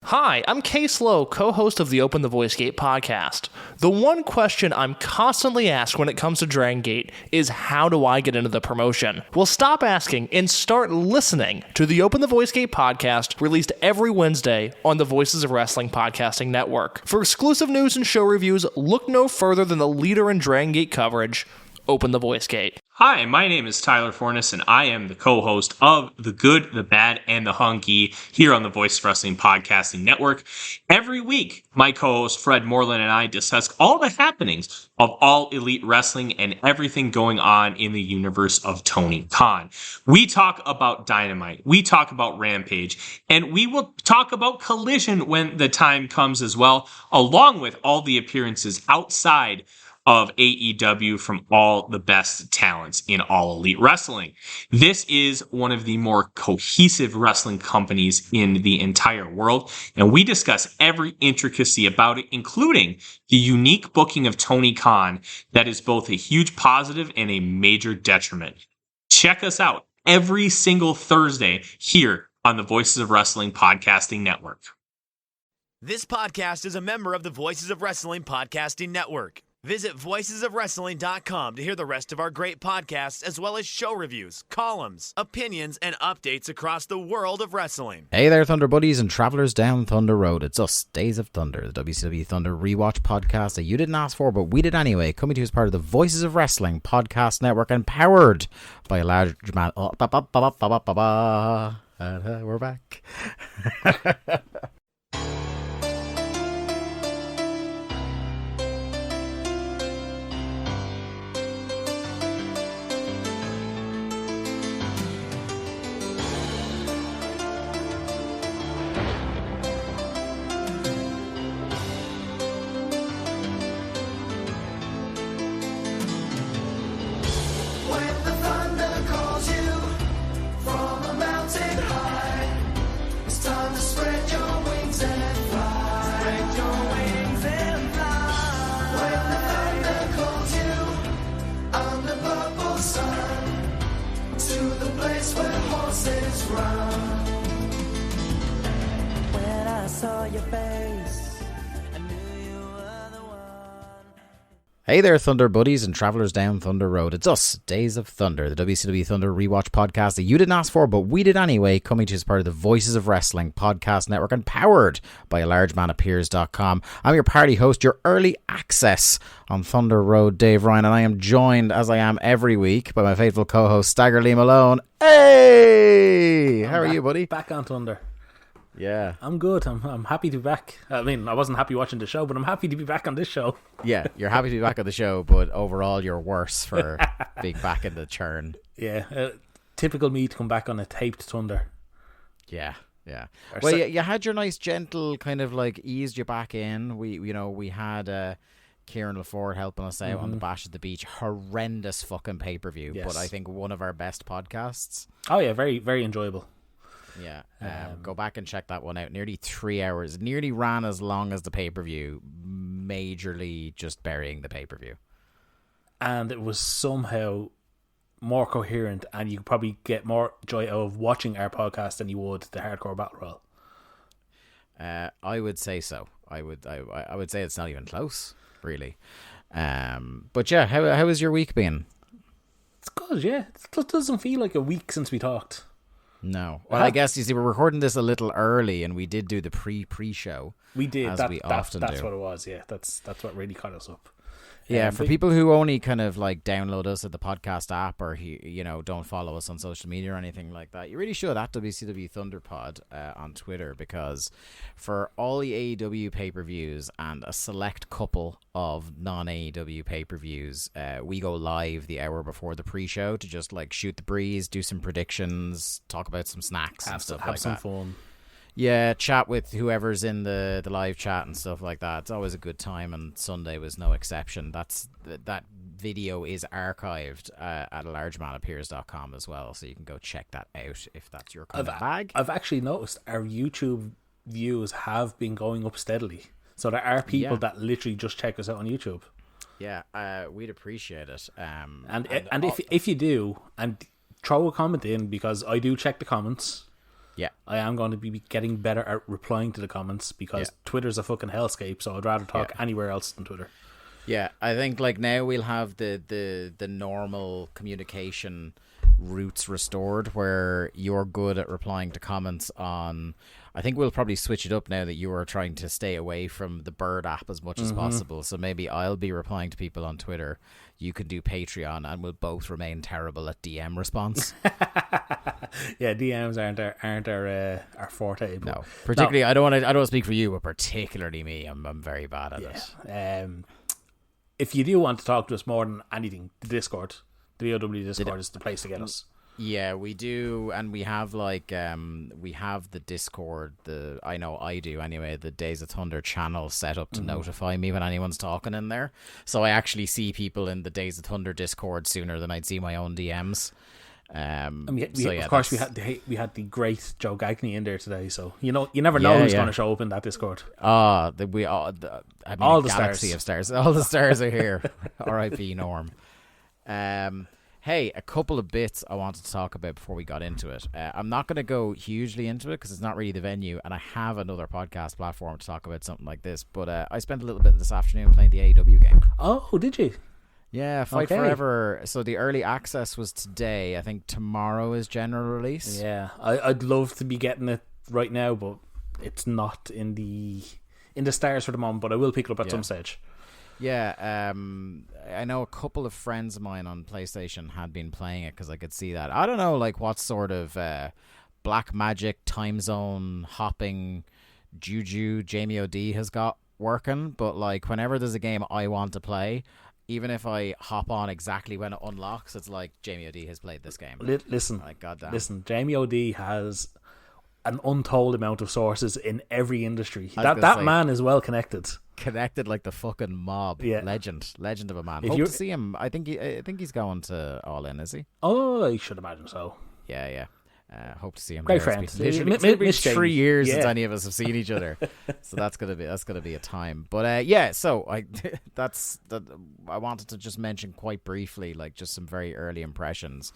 Hi, I'm Case Lowe, co-host of the Open the Voice Gate podcast. The one question I'm constantly asked when it comes to Dragon Gate is, how do I get into the promotion? Well, stop asking and start listening to the Open the Voice Gate podcast, released every Wednesday on the Voices of Wrestling podcasting network. For exclusive news and show reviews, look no further than the leader in Dragon Gate coverage, Open the Voice Gate. Hi, my name is Tyler Fornes, and I am the co-host of The Good, the Bad, and the Hunky here on the Voice Wrestling Podcasting Network. Every week, my co-host Fred Moreland and I discuss all the happenings of All Elite Wrestling and everything going on in the universe of Tony Khan. We talk about Dynamite, we talk about Rampage, and we will talk about Collision when the time comes as well, along with all the appearances outside of AEW from all the best talents in All Elite Wrestling. This is one of the more cohesive wrestling companies in the entire world, and we discuss every intricacy about it, including the unique booking of Tony Khan that is both a huge positive and a major detriment. Check us out every single Thursday here on the Voices of Wrestling Podcasting Network. This podcast is a member of the Voices of Wrestling Podcasting Network. Visit voicesofwrestling.com to hear the rest of our great podcasts, as well as show reviews, columns, opinions, and updates across the world of wrestling. Hey there, Thunder Buddies and Travelers down Thunder Road. It's us, Days of Thunder, the WCW Thunder rewatch podcast that you didn't ask for, but we did anyway, coming to you as part of the Voices of Wrestling podcast network and powered by a large man. We're back. Hey there, Thunder Buddies and Travelers down Thunder Road. It's us, Days of Thunder, the WCW Thunder rewatch podcast that you didn't ask for, but we did anyway, coming to you as part of the Voices of Wrestling podcast network and powered by alargemanappears.com. I'm your party host, your early access on Thunder Road, Dave Ryan, and I am joined, as I am every week, by my faithful co-host, Stagger Lee Malone. Hey! How are you, buddy? Back on Thunder. Yeah. I'm good. I'm happy to be back. I mean, I wasn't happy watching the show, but I'm happy to be back on this show. Yeah, you're happy to be back on the show, but overall you're worse for being back in the churn. Yeah, typical me to come back on a taped Thunder. Yeah. Well, you had your nice gentle kind of like eased you back in. We had Kieran LaFord helping us out on the Bash at the Beach. Horrendous fucking pay-per-view, yes. But I think one of our best podcasts. Oh yeah, very, very enjoyable. Yeah, go back and check that one out. Nearly 3 hours. Nearly ran as long as the pay-per-view. Majorly just burying the pay-per-view. And it was somehow more coherent, and you could probably get more joy out of watching our podcast than you would the Hardcore Battle Royal. I would say so. I would say it's not even close, really. But yeah, how has your week been? It's good, yeah. It doesn't feel like a week since we talked. No. Well, I guess, you see, we're recording this a little early, and we did do the pre-show. We did. As we often do. That's what it was, yeah. That's what really caught us up. Yeah, for people who only kind of like download us at the podcast app or, don't follow us on social media or anything like that, you really should at WCW Thunderpod on Twitter, because for all the AEW pay-per-views and a select couple of non-AEW pay-per-views, we go live the hour before the pre-show to just like shoot the breeze, do some predictions, talk about some snacks and stuff like that. Have some fun. Yeah, chat with whoever's in the live chat and stuff like that. It's always a good time, and Sunday was no exception. That video is archived at alargemanappears.com as well, so you can go check that out if that's your kind of bag. I've actually noticed our YouTube views have been going up steadily, so there are people that literally just check us out on YouTube. Yeah, we'd appreciate it. And if you do, and throw a comment in, because I do check the comments. Yeah. I am going to be getting better at replying to the comments because Twitter's a fucking hellscape, so I'd rather talk anywhere else than Twitter. Yeah, I think like now we'll have the normal communication routes restored where you're good at replying to comments on. I think we'll probably switch it up now that you are trying to stay away from the Bird app as much as possible. So maybe I'll be replying to people on Twitter. You can do Patreon, and we'll both remain terrible at DM response. Yeah, DMs aren't our forte. But no, particularly I don't want to speak for you, but particularly me. I'm very bad at it. If you do want to talk to us more than anything, the Discord, the VOW Discord is the place to get us. Yeah, we do, and we have like we have the Discord. I do anyway. The Days of Thunder channel set up to notify me when anyone's talking in there, so I actually see people in the Days of Thunder Discord sooner than I'd see my own DMs. Of course, we had the great Joe Gagney in there today, so you never know who's going to show up in that Discord. All the galaxy of stars, all the stars are here. R.I.P. Norm. Hey, a couple of bits I wanted to talk about before we got into it. I'm not going to go hugely into it because it's not really the venue, and I have another podcast platform to talk about something like this. But I spent a little bit this afternoon playing the AEW game. Oh, did you? Yeah, Fight Forever. So the early access was today. I think tomorrow is general release. Yeah, I'd love to be getting it right now, but it's not in the stars for the moment. But I will pick it up at some stage. Yeah, I know a couple of friends of mine on PlayStation had been playing it because I could see that. I don't know, like what sort of black magic, time zone hopping juju Jamie O'D has got working, but like whenever there's a game I want to play, even if I hop on exactly when it unlocks, it's like Jamie O'D has played this game. Listen, like, goddamn. Listen, Jamie O'D has an untold amount of sources in every industry. That man is well connected. Connected like the fucking mob. Yeah. Legend of a man. Hope to see him. I think he's going to All In, is he? Oh, I should imagine so. Yeah. Hope to see him. Great friend. It's been 3 years since any of us have seen each other, so that's gonna be a time. But so I wanted to just mention quite briefly, like just some very early impressions.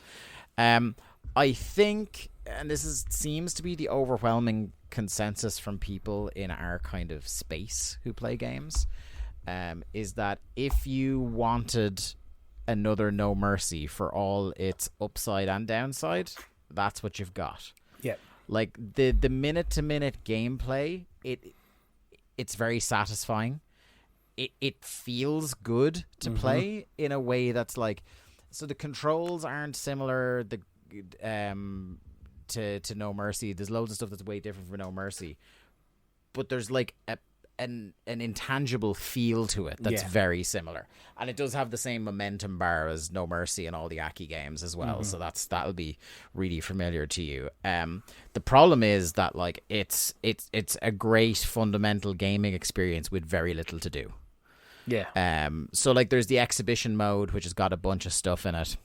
I think, and this seems to be the overwhelming consensus from people in our kind of space who play games, is that if you wanted another No Mercy for all its upside and downside, that's what you've got. Yeah. Like the minute to minute gameplay, it's very satisfying. It feels good to play in a way that's like, so the controls aren't similar to No Mercy. There's loads of stuff that's way different from No Mercy, but there's like an intangible feel to it that's very similar, and it does have the same momentum bar as No Mercy and all the Aki games as well. So that'll be really familiar to you. The problem is that like it's a great fundamental gaming experience with very little to do. Yeah. So like there's the exhibition mode, which has got a bunch of stuff in it.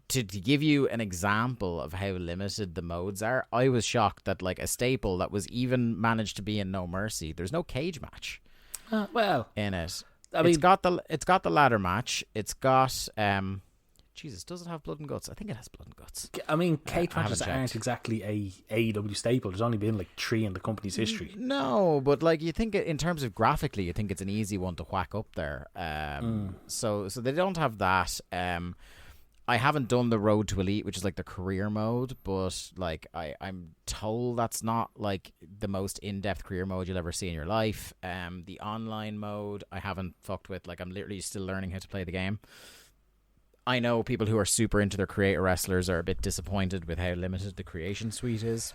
To give you an example of how limited the modes are, I was shocked that like a staple that was even managed to be in No Mercy, there's no cage match. In it. I mean, it's got the ladder match. It's got Jesus, does it have blood and guts? I think it has blood and guts. I mean, cage matches aren't exactly a AEW staple. There's only been like 3 in the company's history. No, but like you think in terms of graphically, you think it's an easy one to whack up there. So they don't have that. I haven't done the Road to Elite, which is like the career mode, but like I'm told that's not like the most in-depth career mode you'll ever see in your life. The online mode I haven't fucked with. Like I'm literally still learning how to play the game. I know people who are super into their creator wrestlers are a bit disappointed with how limited the creation suite is.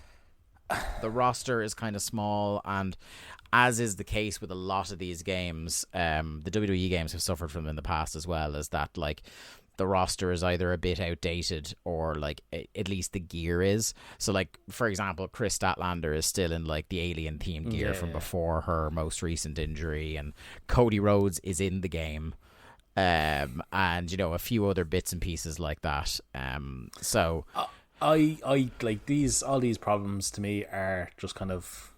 The roster is kind of small, and as is the case with a lot of these games, the WWE games have suffered from in the past as well, is that like the roster is either a bit outdated or like at least the gear is. So like, for example, Chris Statlander is still in like the alien themed gear from before her most recent injury, and Cody Rhodes is in the game. And you know, a few other bits and pieces like that. So I like all these problems to me are just kind of,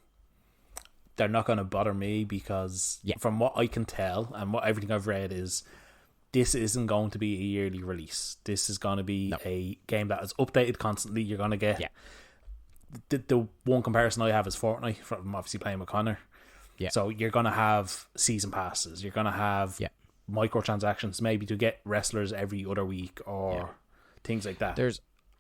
they're not going to bother me because from what I can tell and what everything I've read is this isn't going to be a yearly release. This is going to be a game that is updated constantly. You're going to get the one comparison I have is Fortnite from obviously playing with Connor. Yeah. So you're going to have season passes. You're going to have microtransactions, maybe to get wrestlers every other week or things like that.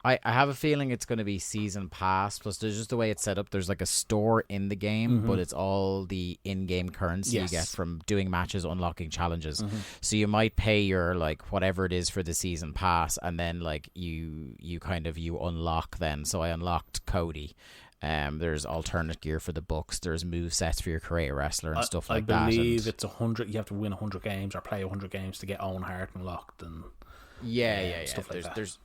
I have a feeling it's going to be season pass, plus there's just the way it's set up. There's like a store in the game, but it's all the in-game currency you get from doing matches, unlocking challenges. So you might pay your like whatever it is for the season pass, and then like you unlock then. So I unlocked Cody. There's alternate gear for the books. There's move sets for your creator wrestler and stuff like that. I believe it's 100. You have to win 100 games or play 100 games to get Owen Hart unlocked and stuff like that.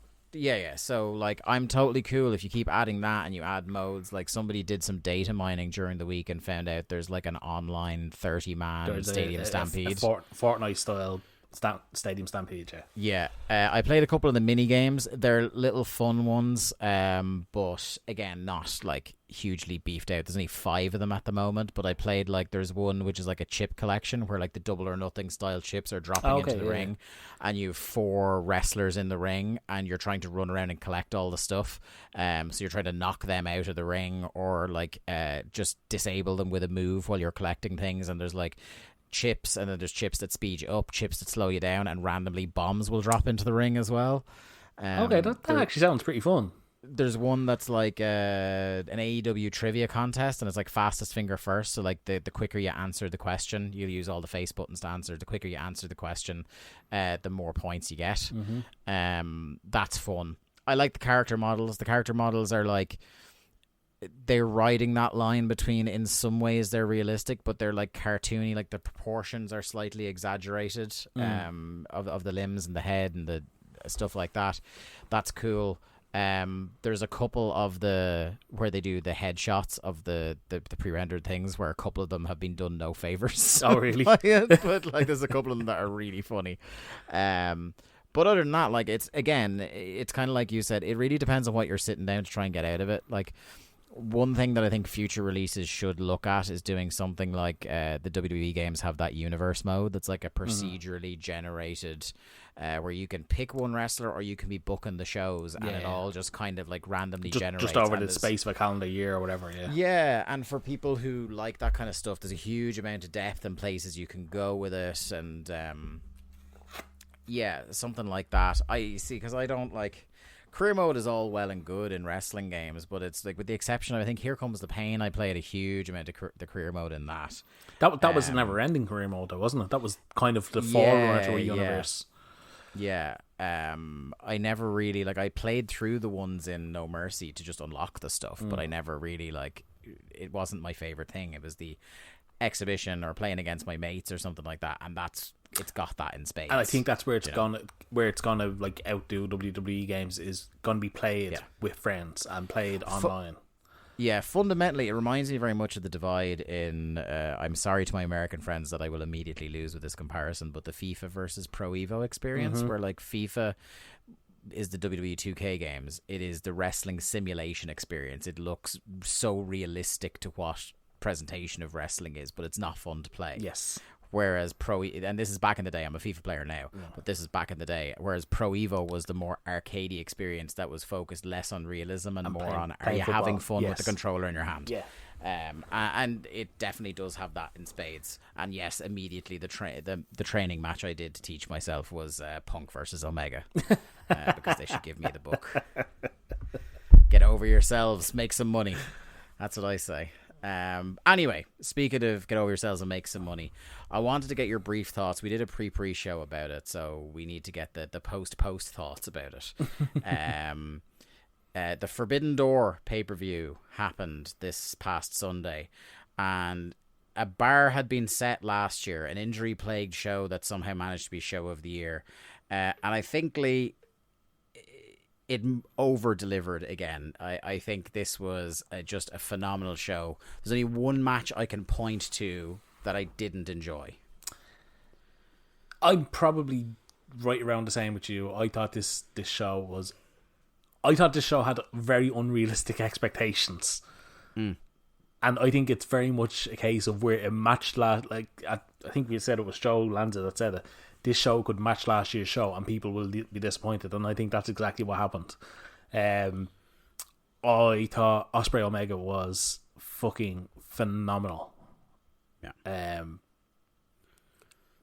So like I'm totally cool if you keep adding that and you add modes. Like somebody did some data mining during the week and found out there's like an online 30-man Stadium Stampede, Fortnite style Stadium Stampede. I played a couple of the mini games. They're little fun ones, but again not like hugely beefed out. There's only 5 of them at the moment, but I played like there's one which is like a chip collection where like the double or nothing style chips are dropping into the ring, and you have 4 wrestlers in the ring and you're trying to run around and collect all the stuff. So you're trying to knock them out of the ring or like just disable them with a move while you're collecting things. And there's like chips, and then there's chips that speed you up, chips that slow you down, and randomly bombs will drop into the ring as well. That actually sounds pretty fun. There's one that's like an AEW trivia contest, and it's like fastest finger first. So like the quicker you answer the question, you'll use all the face buttons to answer. The quicker you answer the question, the more points you get. That's fun. I like the character models. The character models are like, they're riding that line between, in some ways they're realistic, but they're like cartoony. Like the proportions are slightly exaggerated of the limbs and the head and the stuff like that. That's cool. There's a couple of where they do the headshots of the pre-rendered things where a couple of them have been done no favors. Oh really? But like there's a couple of them that are really funny. But other than that, like it's kind of like you said, it really depends on what you're sitting down to try and get out of it. Like one thing that I think future releases should look at is doing something like the WWE games have that universe mode that's like a procedurally generated where you can pick one wrestler or you can be booking the shows and it all just kind of like randomly generates. Just over the space of a calendar year or whatever, Yeah, and for people who like that kind of stuff, there's a huge amount of depth and places you can go with it, and something like that. I see, because I don't like... Career mode is all well and good in wrestling games, but it's like, with the exception of, I think, Here Comes the Pain, I played a huge amount of the career mode in that. That was a never-ending career mode, though, wasn't it? That was kind of the forerunner to a universe. Yeah. I never really... Like, I played through the ones in No Mercy to just unlock the stuff, but I never really, like... It wasn't my favorite thing. It was the exhibition or playing against my mates or something like that, and it's got that in spades. And I think that's where it's gonna like outdo WWE games, is gonna be played with friends and played online. Fundamentally it reminds me very much of the divide in I'm sorry to my American friends that I will immediately lose with this comparison, but the FIFA versus Pro Evo experience, where like FIFA is the WWE 2K games, it is the wrestling simulation experience. It looks so realistic to what presentation of wrestling is, but it's not fun to play. Yes. Whereas and this is back in the day, I'm a FIFA player now, but this is back in the day, whereas Pro Evo was the more arcadey experience that was focused less on realism and more on, are you having fun with the controller in your hand? Yeah. And it definitely does have that in spades. And yes, immediately the training match I did to teach myself was Punk versus Omega, because they should give me the book. Get over yourselves, make some money. That's what I say. Anyway, speaking of get over yourselves and make some money, I wanted to get your brief thoughts. We did a pre-show about it, so we need to get the post thoughts about it. The Forbidden Door pay-per-view happened this past Sunday, and a bar had been set last year, an injury-plagued show that somehow managed to be show of the year, and I think, Lee, it over-delivered again. I think this was just a phenomenal show. There's only one match I can point to that I didn't enjoy. I'm probably right around the same with you. I thought this show had very unrealistic expectations. And I think it's very much a case of where a match I think we said it was Joe Lanza that said it. This show could match last year's show, and people will be disappointed. And I think that's exactly what happened. I thought Ospreay Omega was fucking phenomenal. Yeah.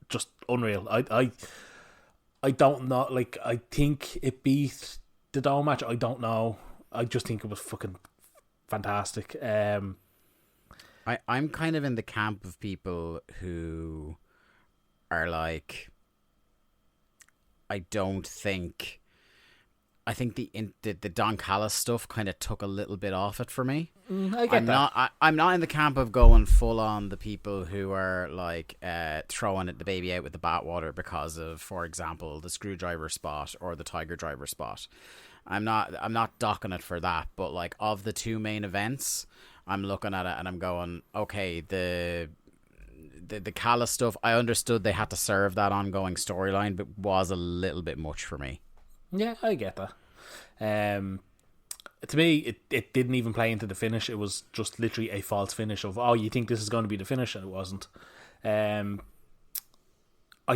Just unreal. I don't know. Like, I think it beat the Dome match. I don't know. I just think it was fucking fantastic. I'm kind of in the camp of people who are like, I think the Don Callis stuff kind of took a little bit off it for me. I get that. I'm not in the camp of going full on the people who are like throwing the baby out with the bathwater because of, for example, the screwdriver spot or the tiger driver spot. I'm not docking it for that, but like of the two main events, I'm looking at it and I'm going, okay, the Callis stuff, I understood they had to serve that ongoing storyline, but was a little bit much for me. Yeah, I get that. To me, it didn't even play into the finish. It was just literally a false finish of, oh, you think this is going to be the finish, and it wasn't. I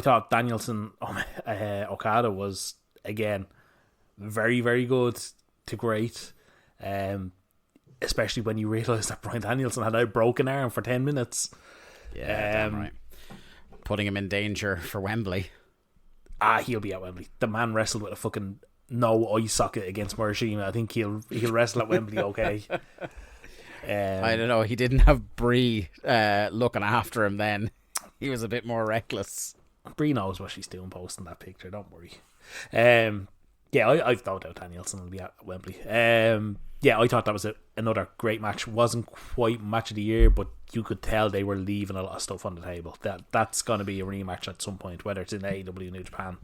thought Danielson Okada was, again, very, very good to great. Especially when you realise that Bryan Danielson had a broken arm for 10 minutes. Yeah, damn right. Putting him in danger for Wembley. He'll be at Wembley. The man wrestled with a fucking no eye socket against Morishima. I think he'll wrestle at Wembley okay. I don't know. He didn't have Brie looking after him then. He was a bit more reckless. Brie knows what she's doing posting that picture, don't worry. Yeah, I've no doubt Danielson will be at Wembley. Yeah, I thought that was another great match. Wasn't quite match of the year, but you could tell they were leaving a lot of stuff on the table. That's going to be a rematch at some point, whether it's in AEW, New Japan,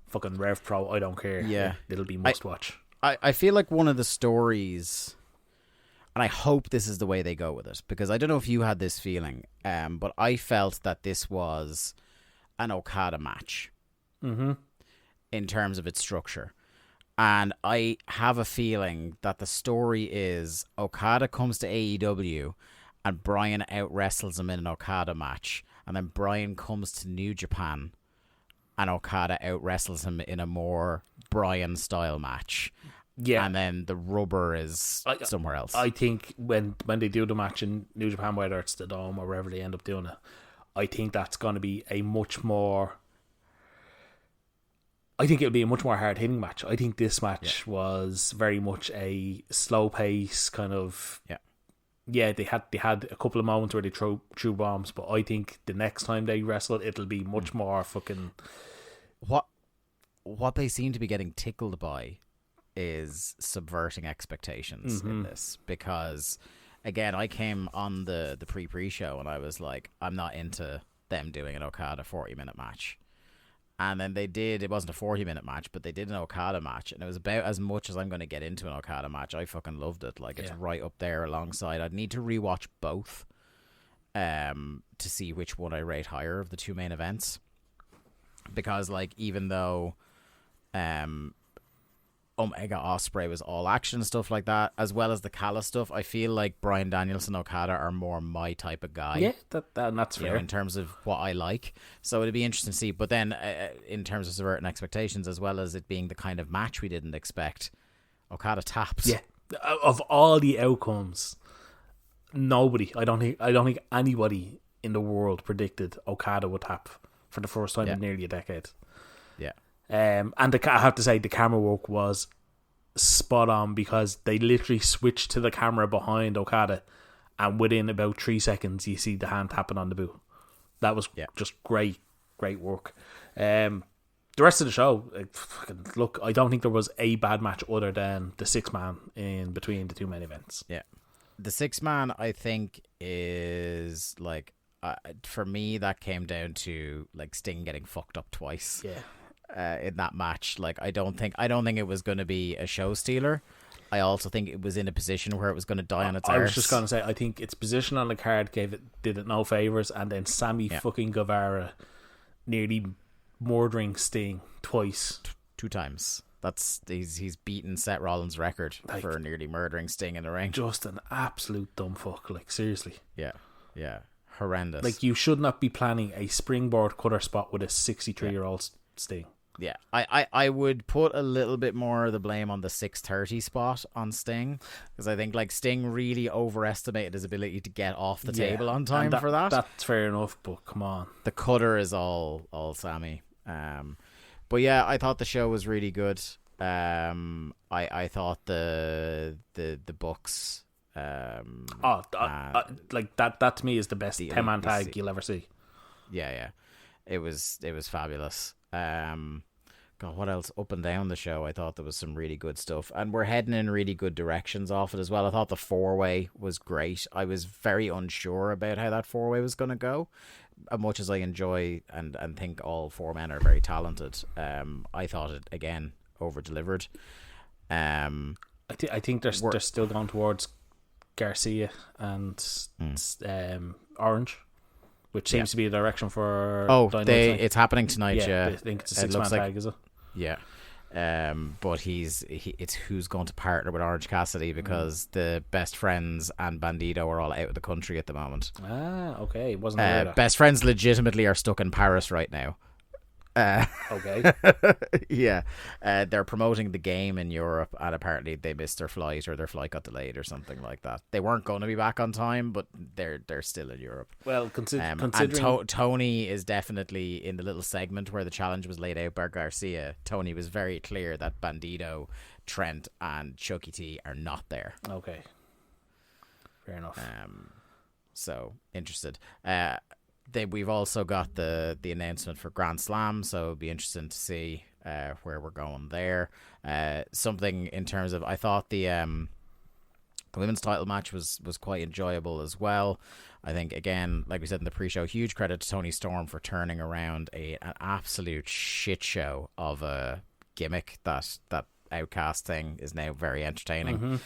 fucking Rev Pro, I don't care. Yeah. It'll be must watch. I feel like one of the stories, and I hope this is the way they go with it, because I don't know if you had this feeling, but I felt that this was an Okada match in terms of its structure. And I have a feeling that the story is Okada comes to AEW and Bryan out-wrestles him in an Okada match. And then Bryan comes to New Japan and Okada out-wrestles him in a more Bryan-style match. Yeah. And then the rubber is somewhere else. I think when they do the match in New Japan, whether it's the Dome or wherever they end up doing it, I think that's going to be a much more... I think it'll be a much more hard-hitting match. I think this match was very much a slow pace kind of... Yeah, they had a couple of moments where they threw bombs, but I think the next time they wrestle, it'll be much more fucking... What they seem to be getting tickled by is subverting expectations in this, because, again, I came on the pre-show and I was like, I'm not into them doing an Okada 40-minute match. And then they did, it wasn't a 40-minute match, but they did an Okada match. And it was about as much as I'm going to get into an Okada match. I fucking loved it. Like, it's right up there alongside. I'd need to rewatch both to see which one I rate higher of the two main events. Because, like, even though Omega Ospreay was all action and stuff like that, as well as the Callis stuff, I feel like Bryan Danielson Okada are more my type of guy. Yeah, that's fair. In terms of what I like. So it'd be interesting to see. But then in terms of subverting expectations, as well as it being the kind of match we didn't expect, Okada taps. Yeah. Of all the outcomes, nobody, I don't think anybody in the world predicted Okada would tap for the first time in nearly a decade. Yeah. And I have to say the camera work was spot on, because they literally switched to the camera behind Okada, and within about 3 seconds you see the hand tapping on the boot. That was just great work. The rest of the show, look, I don't think there was a bad match other than the 6-man in between the two main events. Yeah, the 6-man I think is like for me that came down to like Sting getting fucked up twice. Yeah. In that match, like I don't think it was going to be a show stealer. I also think it was in a position where it was going to die on its arse. I was just going to say, I think its position on the card did it no favors, and then Sammy fucking Guevara nearly murdering Sting twice, 2 times. He's beaten Seth Rollins' record for nearly murdering Sting in the ring. Just an absolute dumb fuck. Like, seriously. Yeah. Horrendous. Like, you should not be planning a springboard cutter spot with a 63-year-old Sting. Yeah, I would put a little bit more of the blame on the 6:30 spot on Sting, because I think like Sting really overestimated his ability to get off the table on time for that. That's fair enough, but come on. The cutter is all Sammy. But yeah, I thought the show was really good. I thought the Bucks. Like that to me is the best 10-man tag you'll ever see. Yeah, it was fabulous. God, what else? Up and down the show, I thought there was some really good stuff, and we're heading in really good directions off it as well. I thought the 4-way was great. I was very unsure about how that 4-way was going to go. As much as I enjoy and think all 4 men are very talented, I thought it again over delivered. I think they're still going towards Garcia and Orange, which seems to be the direction for. It's happening tonight. Yeah, I think it's a 6-man tag, is it? Yeah. But it's who's going to partner with Orange Cassidy, because the Best Friends and Bandito are all out of the country at the moment. Okay, wasn't aware of that. Best Friends legitimately are stuck in Paris right now. Okay. Yeah. They're promoting the game in Europe, and apparently they missed their flight, or their flight got delayed or something like that. They weren't going to be back on time, but they're still in Europe. Well, considering and Tony is definitely in the little segment where the challenge was laid out by Garcia. Tony was very clear that Bandito, Trent, and Chucky T are not there. Okay, fair enough. So interested. We've also got the announcement for Grand Slam, so it'll be interesting to see where we're going there. Something in terms of, I thought the women's title match was quite enjoyable as well. I think, again, like we said in the pre-show, huge credit to Tony Storm for turning around an absolute shit show of a gimmick. That Outcast thing is now very entertaining.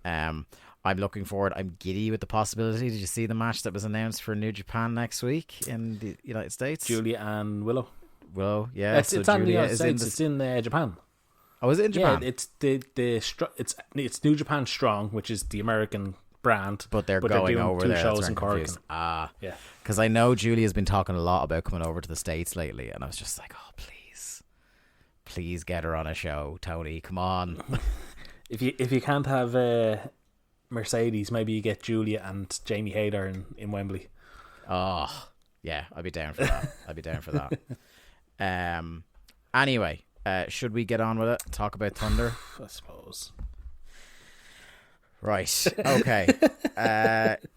Mm-hmm. I'm looking forward. I'm giddy with the possibility. Did you see the match that was announced for New Japan next week in the United States? Julia and Willow. Willow, yeah. It's on the United States. It's in Japan. Oh, is it in Japan? Yeah, it's New Japan Strong, which is the American brand. But they're going over two there. shows in Cork. Yeah. Because I know Julia's been talking a lot about coming over to the States lately, and I was just like, oh, please get her on a show, Tony. Come on. If you can't have Mercedes, maybe you get Julia and Jamie Hayter in Wembley. Oh, yeah, I'd be down for that. Anyway, should we get on with it? Talk about Thunder? I suppose. Right. Okay.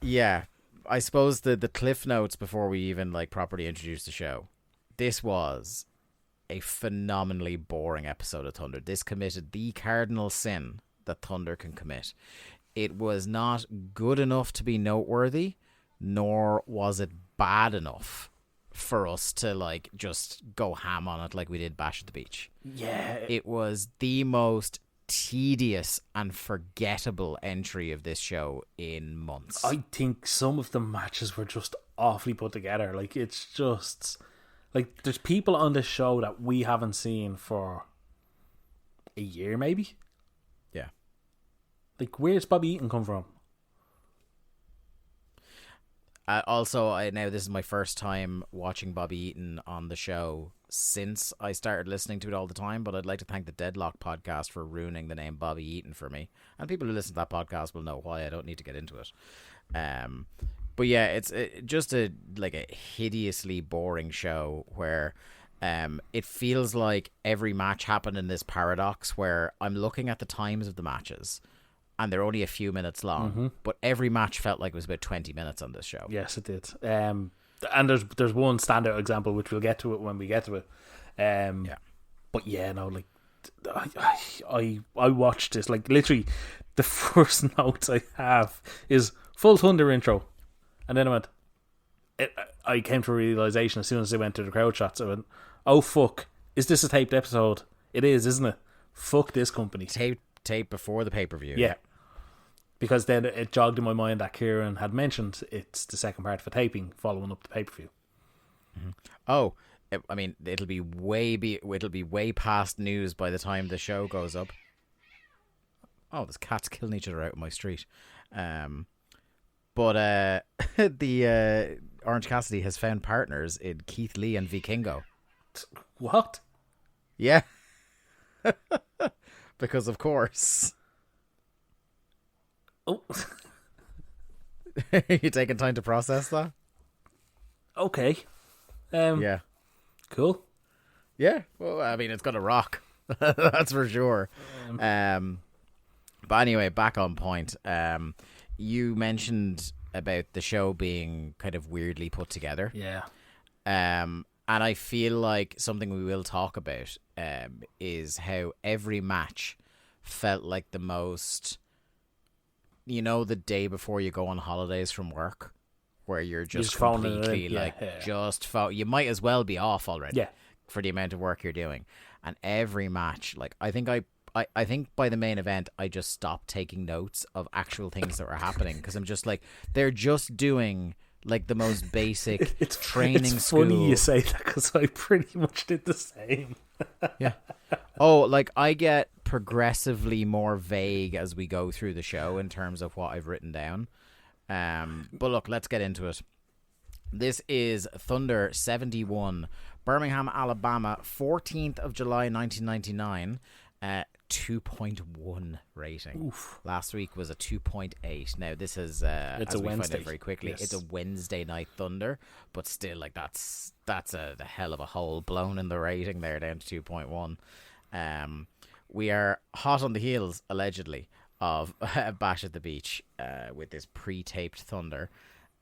Yeah. I suppose the cliff notes before we even properly introduce the show. This was a phenomenally boring episode of Thunder. This committed the cardinal sin that Thunder can commit. It was not good enough to be noteworthy, nor was it bad enough for us to just go ham on it like we did Bash at the Beach. Yeah. It was the most tedious and forgettable entry of this show in months. I think some of the matches were just awfully put together. It's just there's people on this show that we haven't seen for a year maybe. Yeah. Where's Bobby Eaton come from? Also, now this is my first time watching Bobby Eaton on the show since I started listening to it all the time, but I'd like to thank the Deadlock podcast for ruining the name Bobby Eaton for me. And people who listen to that podcast will know why. I don't need to get into it. But yeah, it's just a hideously boring show where it feels like every match happened in this paradox where I'm looking at the times of the matches and they're only a few minutes long, but every match felt like it was about 20 minutes on this show. Yes, it did. And there's one standout example, which we'll get to it when we get to it. Yeah. But yeah, no, I watched this, literally the first notes I have is full Thunder intro. And then I came to a realization as soon as I went to the crowd shots. I went, oh fuck, is this a taped episode? It is, isn't it? Fuck this company. Tape before the pay-per-view. Yeah. Because then it jogged in my mind that Kieran had mentioned it's the second part of a taping following up the pay-per-view. Mm-hmm. Oh, I mean, it'll be way past news by the time the show goes up. Oh, there's cats killing each other out in my street. But the Orange Cassidy has found partners in Keith Lee and Vikingo. What? Yeah. Because of course. Oh. You taking time to process that? Okay. Yeah. Cool. Yeah. Well, I mean, it's gonna rock. That's for sure. But anyway, back on point. You mentioned about the show being kind of weirdly put together. Yeah. And I feel like something we will talk about is how every match felt like the most, you know, the day before you go on holidays from work, where you're just completely you might as well be off already for the amount of work you're doing. And every match, like I think by the main event, I just stopped taking notes of actual things that were happening because I'm just like, they're just doing like the most basic training school. It's funny you say that because I pretty much did the same. Yeah. Oh, like I get progressively more vague as we go through the show in terms of what I've written down. But look, let's get into it. This is Thunder 71, Birmingham, Alabama, 14th of July, 1999. 2.1 rating. Oof. Last week was a 2.8. Now this is it's as a we Wednesday. find out very quickly. Yes. It's a Wednesday night Thunder, but still, like that's the hell of a hole blown in the rating there down to 2.1. We are hot on the heels allegedly of Bash at the Beach with this pre-taped Thunder.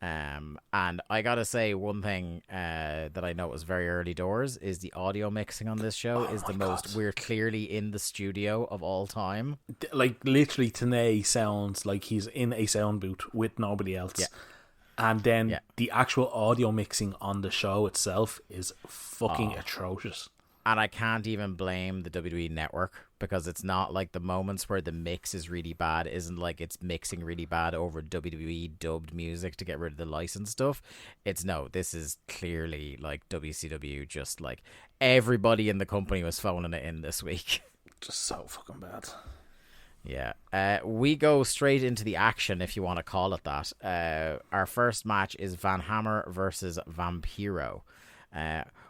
And I gotta say, one thing that I know was very early doors is the audio mixing on this show is the most. We're clearly in the studio of all time. Like literally, Tanay sounds like he's in a sound booth with nobody else. Yeah. And then the actual audio mixing on the show itself is fucking atrocious. And I can't even blame the WWE network because it's not like the moments where the mix is really bad isn't like it's mixing really bad over WWE dubbed music to get rid of the license stuff. This is clearly like WCW, just like everybody in the company was phoning it in this week. Just so fucking bad. Yeah. We go straight into the action, if you want to call it that. Our first match is Van Hammer versus Vampiro.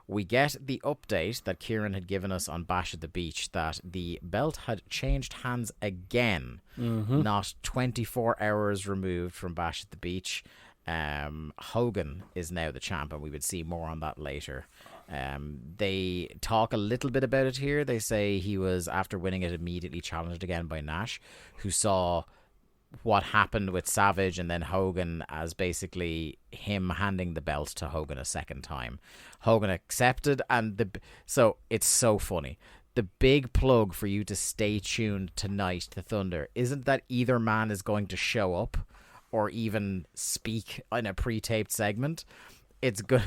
We get the update that Kieran had given us on Bash at the Beach that the belt had changed hands again, not 24 hours removed from Bash at the Beach. Hogan is now the champ, and we would see more on that later. They talk a little bit about it here. They say he was, after winning it, immediately challenged again by Nash, who saw what happened with Savage and then Hogan as basically him handing the belt to Hogan a second time. Hogan accepted, and so it's so funny. The big plug for you to stay tuned tonight to Thunder isn't that either man is going to show up or even speak in a pre-taped segment. It's going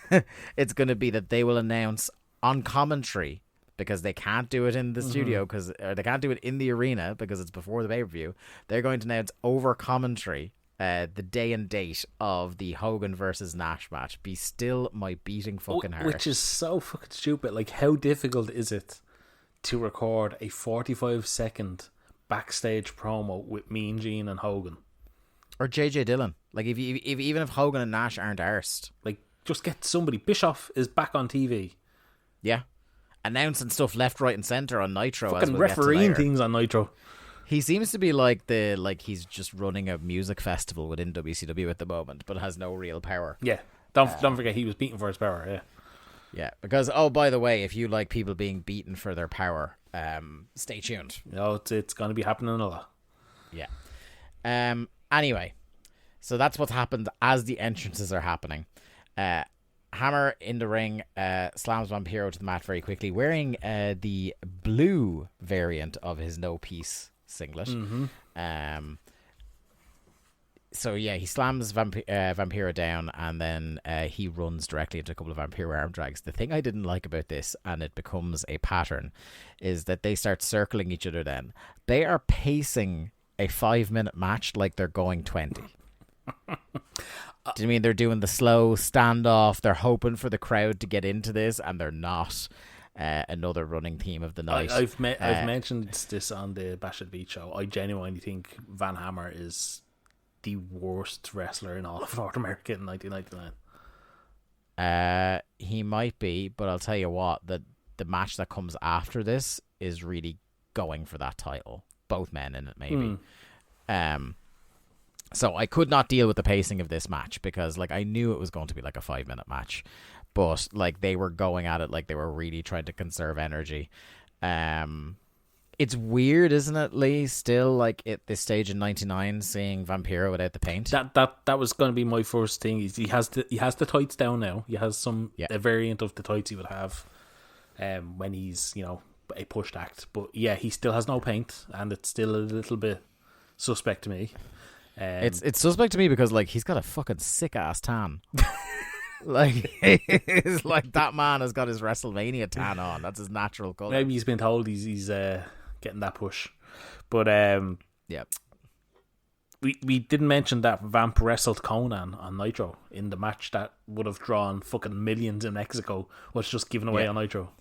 to be that they will announce on commentary, because they can't do it in the studio or they can't do it in the arena because it's before the pay-per-view. They're going to announce over commentary the day and date of the Hogan versus Nash match. Be still my beating fucking heart. Which is so fucking stupid. Like, how difficult is it to record a 45-second backstage promo with Mean Gene and Hogan? Or JJ Dillon. Like, even if Hogan and Nash aren't arsed. Like, just get somebody. Bischoff is back on TV. Yeah. Announcing stuff left, right, and centre on Nitro. Fucking as we'll refereeing things on Nitro. He seems to be like he's just running a music festival within WCW at the moment, but has no real power. Yeah, don't forget he was beaten for his power. Yeah. Because by the way, if you like people being beaten for their power, stay tuned. It's going to be happening a lot. Yeah. Anyway, so that's what's happened as the entrances are happening. Hammer in the ring slams Vampiro to the mat very quickly, wearing the blue variant of his no peace singlet. So yeah, he slams Vampiro down, and then he runs directly into a couple of Vampiro arm drags. The thing I didn't like about this, and it becomes a pattern, is that they start circling each other. Then they are pacing a 5-minute match like they're going 20. Do you mean they're doing the slow standoff? They're hoping for the crowd to get into this, and they're not. Another running theme of the night. I've mentioned this on the Bash at the Beach show. I genuinely think Van Hammer is the worst wrestler in all of North America in 1999. He might be, but I'll tell you what, the match that comes after this is really going for that title. Both men in it, maybe. So I could not deal with the pacing of this match because, like, I knew it was going to be like a 5-minute match. But like they were going at it like they were really trying to conserve energy. It's weird, isn't it, Lee? Still, like at this stage in '99, seeing Vampiro without the paint. That was going to be my first thing. He has the tights down now. He has a variant of the tights he would have when he's a pushed act. But yeah, he still has no paint, and it's still a little bit suspect to me. It's suspect to me because like he's got a fucking sick ass tan. Like it's like that man has got his WrestleMania tan on. That's his natural color. Maybe he's been told he's getting that push. But we didn't mention that Vamp wrestled Conan on Nitro in the match that would have drawn fucking millions in Mexico. Was just given away on Nitro.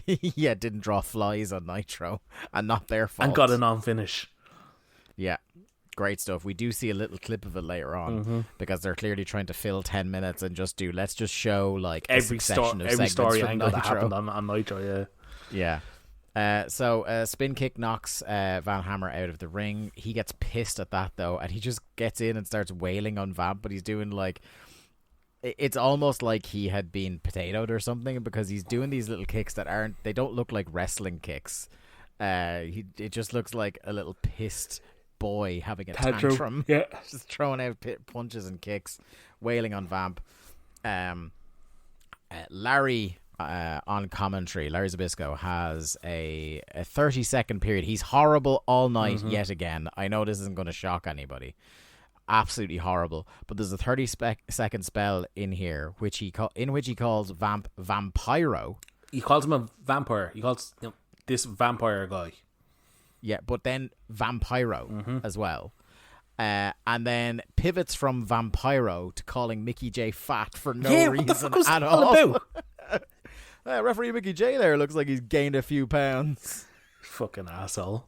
Yeah, didn't draw flies on Nitro, and not their fault. And got a non-finish. Yeah. Great stuff. We do see a little clip of it later on because they're clearly trying to fill 10 minutes and let's just show like every story angle that happened on Nitro. Yeah. So spin kick knocks Van Hammer out of the ring. He gets pissed at that though, and he just gets in and starts wailing on Vamp, but he's doing like it's almost like he had been potatoed or something because he's doing these little kicks that they don't look like wrestling kicks. It just looks like a little pissed boy having a tantrum. Yeah. Just throwing out punches and kicks, wailing on Vamp. Larry on commentary, Larry Zbyszko has a 30-second period. He's horrible all night yet again. I know this isn't going to shock anybody. Absolutely horrible. But there's a 30-second spell in here in which he calls Vamp Vampiro. He calls him a vampire. He calls this vampire guy. Yeah, but then Vampiro as well. And then pivots from Vampiro to calling Mickey J fat for no reason at all. Referee Mickey J there looks like he's gained a few pounds. Fucking asshole.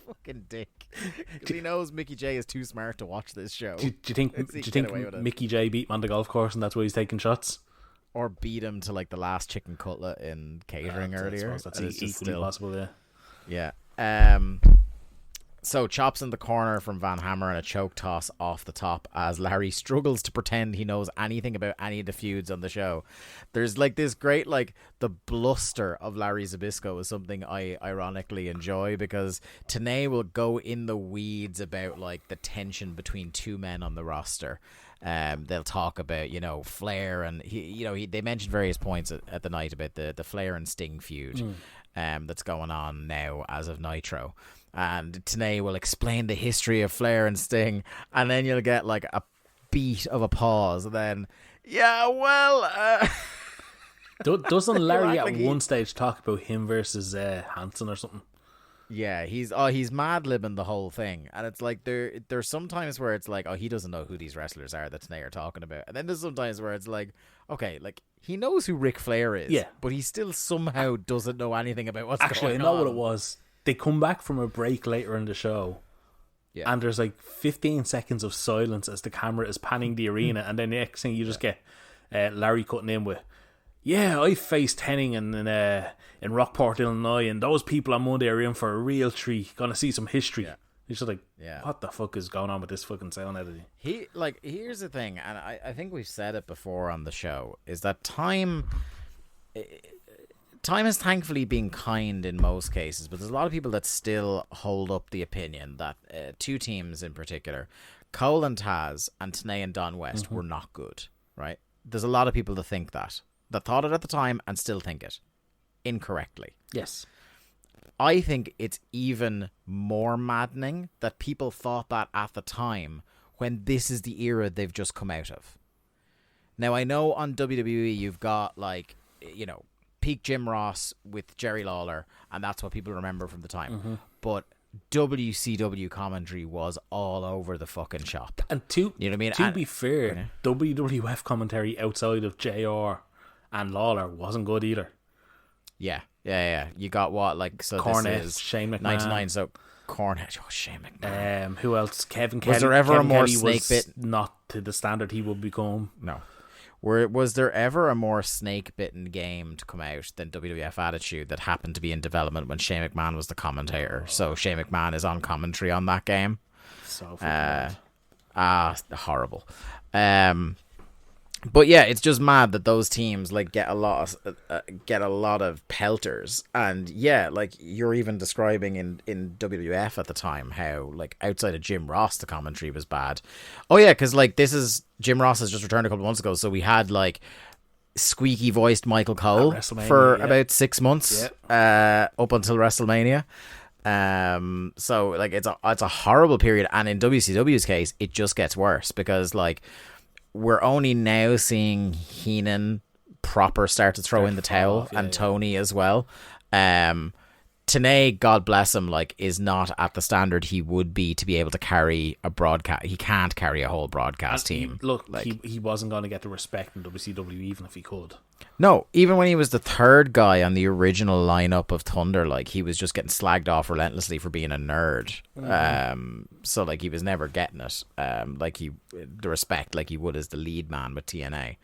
Fucking dick. Because he knows Mickey J is too smart to watch this show. Do you think Mickey J beat him on the golf course and that's why he's taking shots? Or beat him to like the last chicken cutlet in catering earlier? That's equally possible, yeah. Yeah. So chops in the corner from Van Hammer and a choke toss off the top as Larry struggles to pretend he knows anything about any of the feuds on the show. There's like this great, like the bluster of Larry Zbyszko is something I ironically enjoy because Tenay will go in the weeds about like the tension between two men on the roster. They'll talk about, Flair and they mentioned various points at the night about the Flair and Sting feud. That's going on now as of Nitro, and Tenay will explain the history of Flair and Sting, and then you'll get like a beat of a pause, and then doesn't Larry at one stage talk about him versus Hansen or something? Yeah, he's mad-libbing the whole thing, and it's like there's sometimes where it's like, he doesn't know who these wrestlers are that Tenay are talking about, and then there's sometimes where it's like, okay, like he knows who Ric Flair is, but he still somehow doesn't know anything about what's going on. Actually, I know what it was. They come back from a break later in the show, and there's like 15 seconds of silence as the camera is panning the arena, and then the next thing you just get Larry cutting in with, I faced Henning in Rockport, Illinois, and those people on Monday are in for a real treat. Gonna see some history. Yeah. He's just like, what the fuck is going on with this fucking sound editing? Here's the thing, and I think we've said it before on the show, is that time has thankfully been kind in most cases, but there's a lot of people that still hold up the opinion that two teams in particular, Cole and Taz and Tenay and Don West, were not good, right? There's a lot of people that think that thought it at the time and still think it incorrectly. Yes. I think it's even more maddening that people thought that at the time when this is the era they've just come out of. Now, I know on WWE you've got, like, peak Jim Ross with Jerry Lawler, and that's what people remember from the time. But WCW commentary was all over the fucking shop. And you know what I mean? To be fair, WWF commentary outside of JR and Lawler wasn't good either. Yeah. You got what, like, so Cornette, this is Shane McMahon. 99, so Cornette, Shane McMahon. Who else? Kevin Kelly. Was there ever Kevin a more Kelly snake was bit? Not to the standard he would become. No. Was there ever a more snake-bitten game to come out than WWF Attitude that happened to be in development when Shane McMahon was the commentator? So Shane McMahon is on commentary on that game. So horrible. But yeah, it's just mad that those teams like get a lot of pelters, and yeah, like you're even describing in WWF at the time how like outside of Jim Ross the commentary was bad. Oh yeah, because like Jim Ross has just returned a couple of months ago, so we had like squeaky voiced Michael Cole for about 6 months, up until WrestleMania. So like it's a horrible period, and in WCW's case, it just gets worse because like we're only now seeing Heenan proper start to throw in the towel, and Tony as well. Tenay, God bless him, like is not at the standard he would be to be able to carry a broadcast. He can't carry a whole broadcast team. He wasn't going to get the respect in WCW even if he could. No, even when he was the third guy on the original lineup of Thunder, like he was just getting slagged off relentlessly for being a nerd. So like he was never getting it. The respect like he would as the lead man with TNA.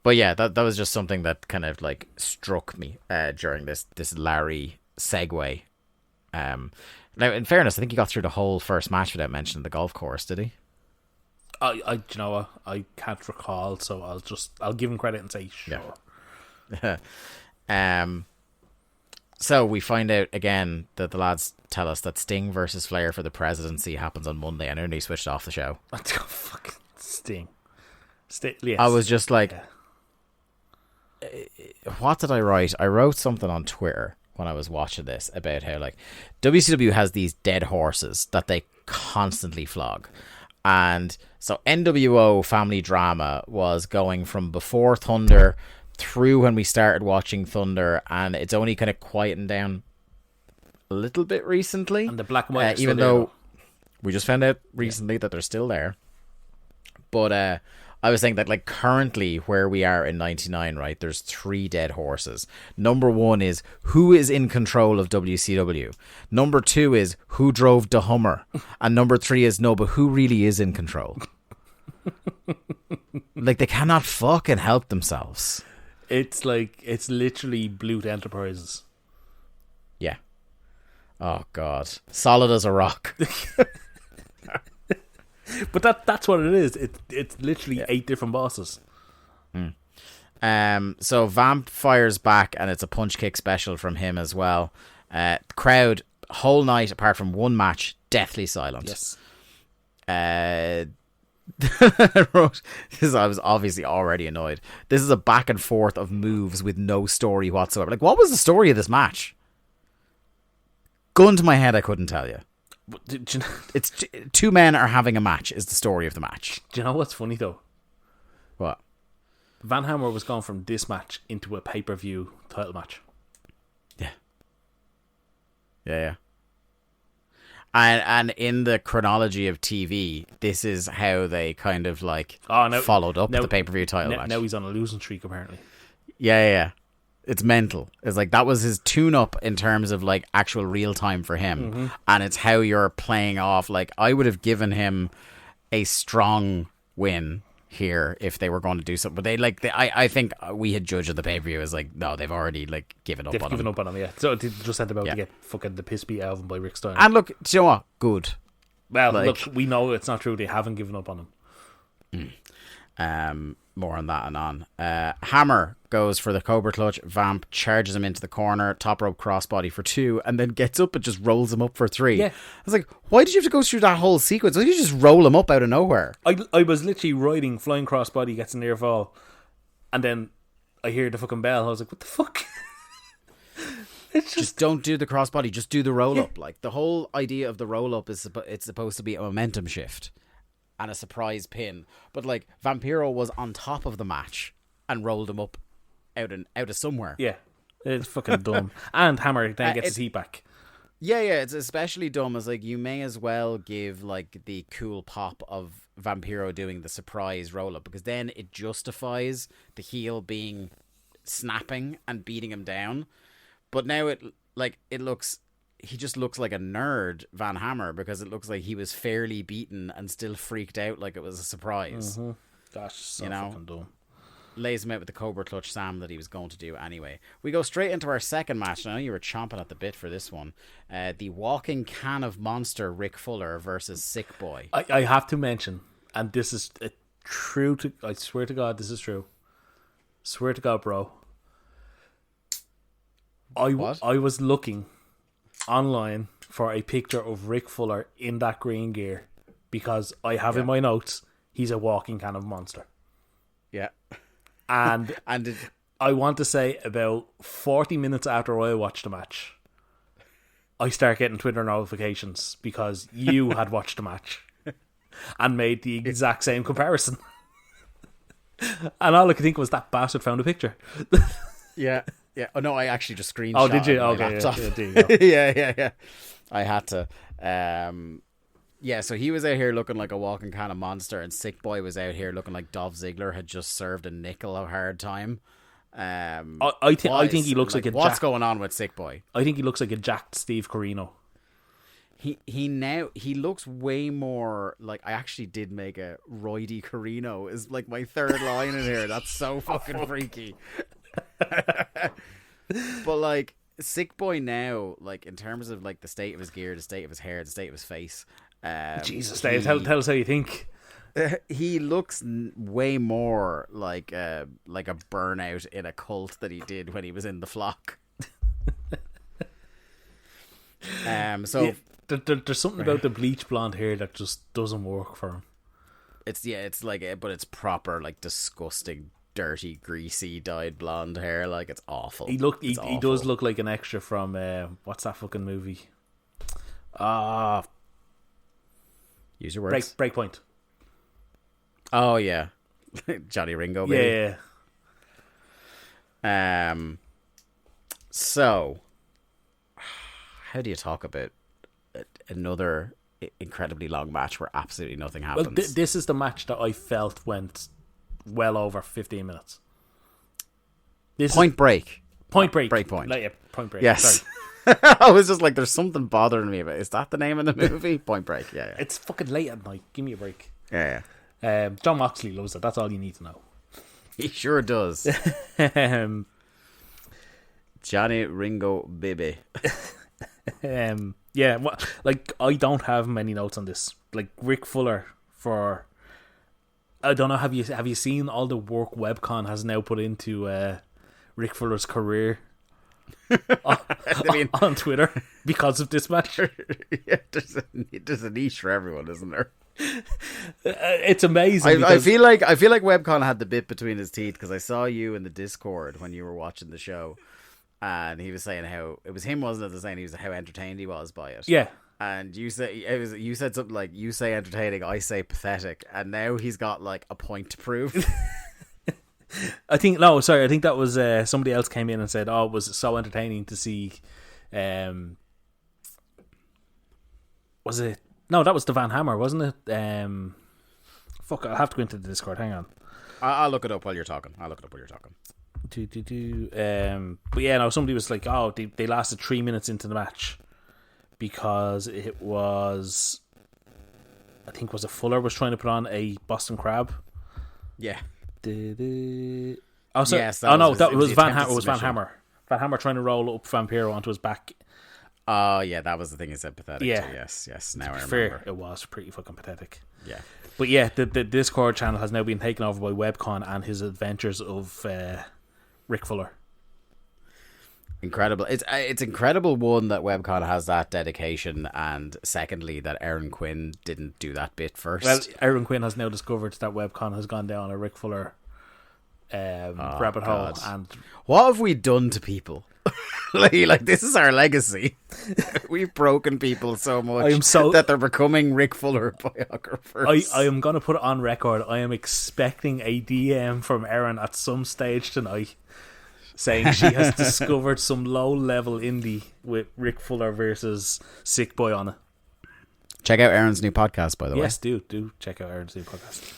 But yeah, that was just something that kind of like struck me during this Larry segue. Now, in fairness, I think he got through the whole first match without mentioning the golf course, did he? You know what? I can't recall, so I'll give him credit and say sure. Yeah. So we find out again that the lads tell us that Sting versus Flair for the presidency happens on Monday. I nearly switched off the show. Fucking Sting. Yes. I was just like, what did I write? I wrote something on Twitter when I was watching this about how like WCW has these dead horses that they constantly flog. And so NWO Family Drama was going from before Thunder through when we started watching Thunder, and it's only kind of quietened down a little bit recently. And the black and white, even though we just found out recently that they're still there. But I was saying that like currently where we are in 99, right, there's 3 dead horses. Number 1 is who is in control of WCW. Number 2 is who drove the Hummer. And number 3 is no, but who really is in control? Like they cannot fucking help themselves. It's literally Blute Enterprises. Yeah. Oh God. Solid as a rock. But that's what it is. It's literally 8 different bosses. So Vamp fires back, and it's a punch kick special from him as well. Crowd whole night apart from one match, deathly silent. Yes. I wrote this. I was obviously already annoyed. This is a back and forth of moves with no story whatsoever. Like, what was the story of this match? Gun to my head, I couldn't tell you. It's 2 men are having a match is the story of the match. Do you know what's funny though? What? Van Hammer was gone from this match into a pay-per-view title match. Yeah. And in the chronology of TV, this is how they kind of like followed up the pay-per-view title match. Now he's on a losing streak apparently. Yeah. It's mental. It's like that was his tune-up in terms of like actual real time for him, and it's how you're playing off. Like I would have given him a strong win here if they were going to do something, but I think we had judged the pay-per-view as like no, they've already like given up on him. Yeah. So they just had about to get fucking the piss beat out of him by Rick Steiner. And look, do you know what? Good. Well, look, we know it's not true. They haven't given up on him. More on that and on. Hammer goes for the Cobra Clutch. Vamp charges him into the corner, top rope crossbody for 2, and then gets up and just rolls him up for 3. Yeah. I was like, why did you have to go through that whole sequence? Why did you just roll him up out of nowhere? I was literally riding, flying crossbody, gets a near fall, and then I hear the fucking bell. I was like, what the fuck? It's just don't do the crossbody, just do the roll up. Like the whole idea of the roll up is it's supposed to be a momentum shift and a surprise pin, but like Vampiro was on top of the match and rolled him up out of somewhere. Yeah, it's fucking dumb. And Hammer then gets his heat back. Yeah, it's especially dumb as like you may as well give like the cool pop of Vampiro doing the surprise roll up, because then it justifies the heel being snapping and beating him down. But now he just looks like a nerd, Van Hammer, because it looks like he was fairly beaten and still freaked out like it was a surprise. Mm-hmm. Gosh, so fucking dumb. Lays him out with the Cobra Clutch Sam that he was going to do anyway. We go straight into our second match. I know you were chomping at the bit for this one. The walking can of monster Rick Fuller versus Sick Boy. I have to mention, and this is true to... I swear to God, this is true. Swear to God, bro. I was looking online for a picture of Rick Fuller in that green gear because I have in my notes, he's a walking can of monster. Yeah. And I want to say about 40 minutes after I watched the match, I start getting Twitter notifications because you had watched the match and made the exact same comparison. And all I could think was that bastard found a picture. Yeah. Oh no, I actually just screenshot. Oh, did you? Okay. Yeah. I had to. Yeah, so he was out here looking like a walking can of monster, and Sick Boy was out here looking like Dolph Ziggler had just served a nickel a hard time. I think he looks like a what's going on with Sick Boy? I think he looks like a jacked Steve Corino. He looks way more like, I actually did make a roidy Corino is like my third line in here. That's so fucking freaky. But like Sick Boy now, like in terms of like the state of his gear, the state of his hair, the state of his face. Jesus, Dave, tell us how you think. He looks way more like a burnout in a cult that he did when he was in the Flock. There's something about the bleach blonde hair that just doesn't work for him. It's like, but it's proper like disgusting, dirty, greasy, dyed blonde hair. Like it's awful. He does look like an extra from what's that fucking movie? Use your words. Breakpoint. Oh yeah, Johnny Ringo. Baby. Yeah. So, how do you talk about another incredibly long match where absolutely nothing happens? Well, this is the match that I felt went well over 15 minutes. Point Break. Point Break. Breakpoint. Point Break. Yes. Sorry. I was just like, there's something bothering me about it. Is that the name of the movie? Point Break. Yeah. It's fucking late at night. Give me a break. Yeah. John Moxley loves it. That's all you need to know. He sure does. Johnny Ringo baby. Yeah, like I don't have many notes on this. Like Rick Fuller for, I don't know. Have you seen all the work Webcon has now put into Rick Fuller's career on Twitter because of this match? Yeah, there's a niche for everyone, isn't there? It's amazing. I feel like Webcon had the bit between his teeth because I saw you in the Discord when you were watching the show, and he was saying how it was him, wasn't it? Saying he was how entertained he was by it. Yeah. And you said something like, you say entertaining, I say pathetic, and now he's got like a point to prove. I think that was somebody else came in and said, "Oh, it was so entertaining to see." Was it? No, that was the Van Hammer, wasn't it? Fuck, I'll have to go into the Discord. Hang on. I'll look it up while you're talking. But yeah, no, somebody was like, "Oh, they lasted 3 minutes into the match because it was, I think, was it Fuller was trying to put on a Boston Crab." Yeah. Oh, sorry. Yes, That was Van Hammer. It was Van Hammer. Van Hammer trying to roll up Vampiro onto his back. Oh, yeah, that was the thing he said, pathetic. Yeah. Too. Yes, now I remember. Fair, it was pretty fucking pathetic. Yeah. But yeah, the Discord channel has now been taken over by Webcon and his adventures of Rick Fuller. Incredible. It's incredible, one, that Webcon has that dedication, and secondly, that Aaron Quinn didn't do that bit first. Well, Aaron Quinn has now discovered that Webcon has gone down a Rick Fuller rabbit hole. And what have we done to people? like this is our legacy. We've broken people so much that they're becoming Rick Fuller biographers. I am going to put it on record. I am expecting a DM from Aaron at some stage tonight saying she has discovered some low-level indie with Rick Fuller versus Sick Boy on it. Check out Aaron's new podcast, by the way. Yes, do check out Aaron's new podcast.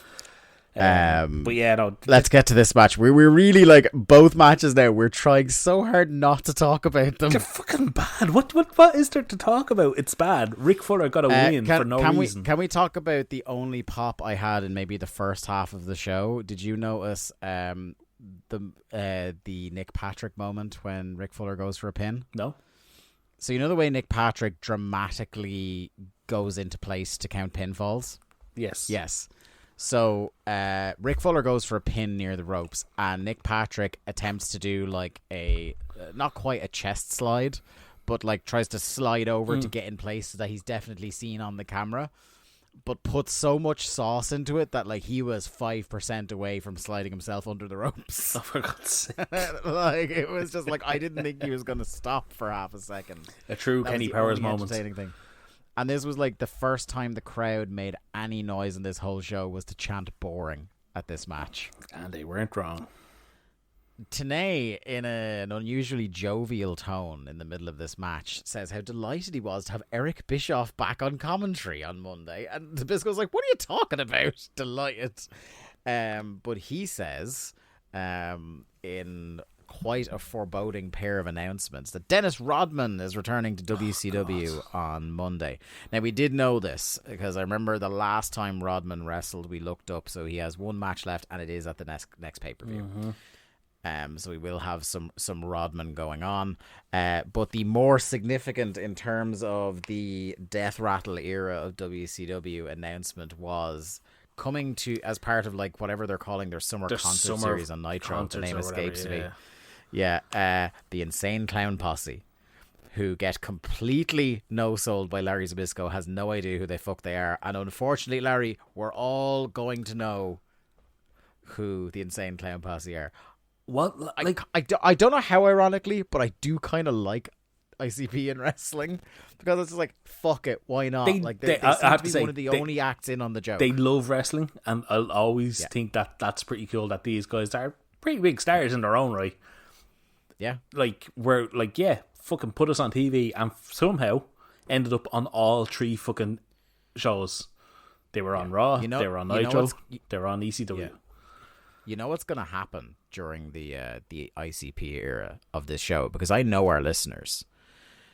But yeah, no. Let's get to this match. We're really like both matches now. We're trying so hard not to talk about them. They're fucking bad. What is there to talk about? It's bad. Rick Fuller got a win for no reason. Can we talk about the only pop I had in maybe the first half of the show? Did you notice the Nick Patrick moment when Rick Fuller goes for a pin? No. So you know the way Nick Patrick dramatically goes into place to count pinfalls? Yes. So Rick Fuller goes for a pin near the ropes, and Nick Patrick attempts to do like a not quite a chest slide, but like tries to slide over to get in place so that he's definitely seen on the camera, but puts so much sauce into it that like he was 5% away from sliding himself under the ropes. Oh, for God's sake. Like it was just like I didn't think he was going to stop for half a second. A true Kenny Powers moment. Thing. And this was like the first time the crowd made any noise in this whole show was to chant boring at this match. And they weren't wrong. Tenay, in an unusually jovial tone in the middle of this match, says how delighted he was to have Eric Bischoff back on commentary on Monday. And the Bisco's like, what are you talking about? Delighted. But he says, in quite a foreboding pair of announcements, that Dennis Rodman is returning to WCW on Monday. Now, we did know this because I remember the last time Rodman wrestled, we looked up, so he has one match left, and it is at the next pay-per-view. So we will have some Rodman going on. But the more significant in terms of the Death Rattle era of WCW announcement was coming to as part of like whatever they're calling their summer concert series on Nitro. The name escapes me. Yeah, the Insane Clown Posse, who get completely no-sold by Larry Zbyszko, has no idea who the fuck they are. And unfortunately, Larry, we're all going to know who the Insane Clown Posse are. What? Like, I don't know how ironically, but I do kind of like ICP in wrestling because it's just like, fuck it, why not? They seem to be one of the only acts in on the joke. They love wrestling, and I'll always think that that's pretty cool that these guys are pretty big stars in their own right. Yeah. Like, we're like, yeah, fucking put us on TV, and somehow ended up on all three fucking shows. They were on Raw, they were on Nitro, they were on ECW. Yeah. You know what's going to happen during the ICP era of this show? Because I know our listeners.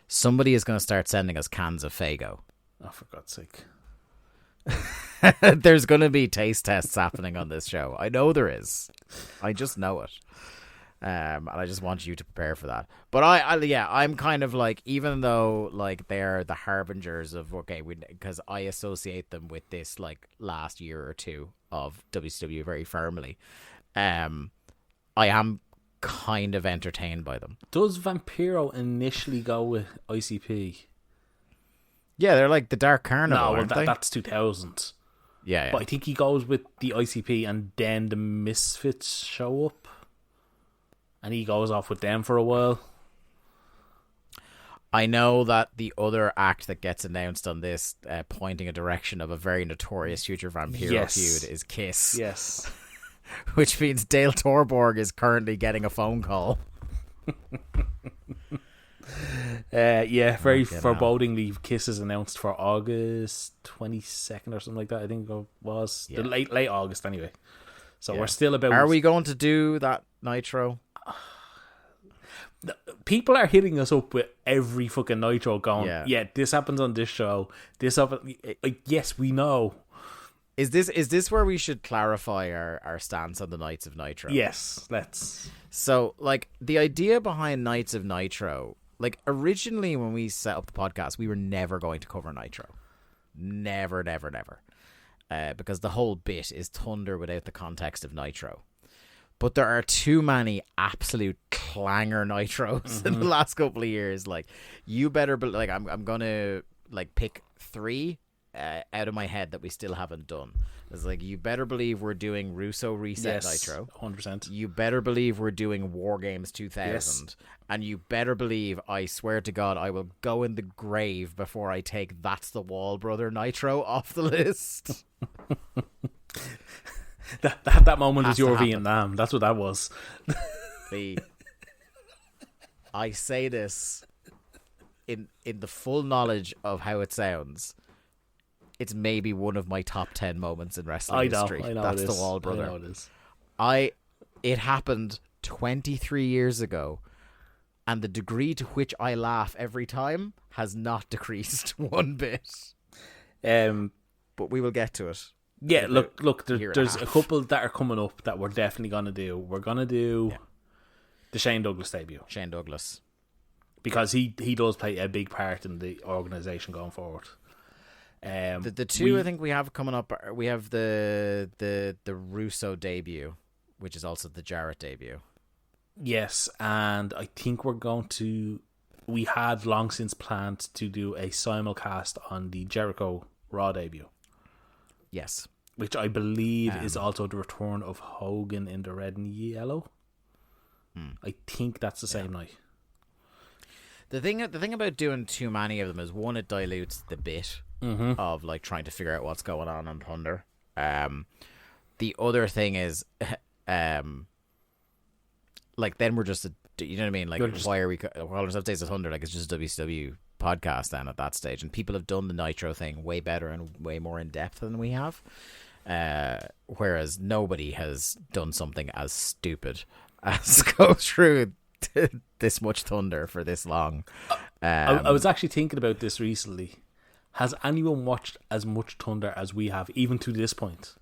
Somebody is going to start sending us cans of Faygo. Oh, for God's sake. There's going to be taste tests happening on this show. I know there is. I just know it. And I just want you to prepare for that. But I'm kind of like, even though like they're the harbingers of because I associate them with this like last year or two of WCW very firmly, I am kind of entertained by them. Does Vampiro initially go with ICP? Yeah, they're like the Dark Carnival. No, that's 2000. Yeah, but I think he goes with the ICP, and then the Misfits show up. And he goes off with them for a while. I know that the other act that gets announced on this, pointing a direction of a very notorious future Vampiro feud, is Kiss. Yes. Which means Dale Torborg is currently getting a phone call. Very forebodingly, Kiss is announced for August 22nd or something like that. I think it was late August anyway. So we're still about. Are we going to do that Nitro? People are hitting us up with every fucking Nitro going, yeah, this happens on this show. This happens. Like, yes, we know. Is this where we should clarify our stance on the Nights of Nitro? Yes, let's. So, like, the idea behind Nights of Nitro, like, originally when we set up the podcast, we were never going to cover Nitro. Never. Because the whole bit is Thunder without the context of Nitro. But there are too many absolute clanger Nitros in the last couple of years. Like, you better be like, I'm gonna like pick 3 out of my head that we still haven't done. It's like, you better believe we're doing Russo Reset Nitro. 100%. You better believe we're doing War Games 2000. Yes. And you better believe, I swear to God, I will go in the grave before I take That's the Wall Brother Nitro off the list. That moment was your Vietnam. That's what that was. I say this in the full knowledge of how it sounds. It's maybe one of my top 10 moments in wrestling history. I know That's it the is. Wall Brother. I know it is. It happened 23 years ago, and the degree to which I laugh every time has not decreased one bit. But we will get to it. Yeah, look. There's a couple that are coming up that we're definitely gonna do. We're gonna do the Shane Douglas debut. Shane Douglas, because he does play a big part in the organization going forward. The two I think we have coming up. We have the Russo debut, which is also the Jarrett debut. Yes, and I think we had long since planned to do a simulcast on the Jericho Raw debut. Yes. Which I believe is also the return of Hogan in the red and yellow. I think that's the same night. The thing about doing too many of them is, one, it dilutes the bit of like trying to figure out what's going on Thunder. The other thing is, like, then we're just you know what I mean? Like, why are we calling ourselves Days of Thunder? Like, it's just a WCW podcast then at that stage, and people have done the Nitro thing way better and way more in depth than we have. Whereas nobody has done something as stupid as go through this much Thunder for this long. I was actually thinking about this recently. Has anyone watched as much Thunder as we have, even to this point?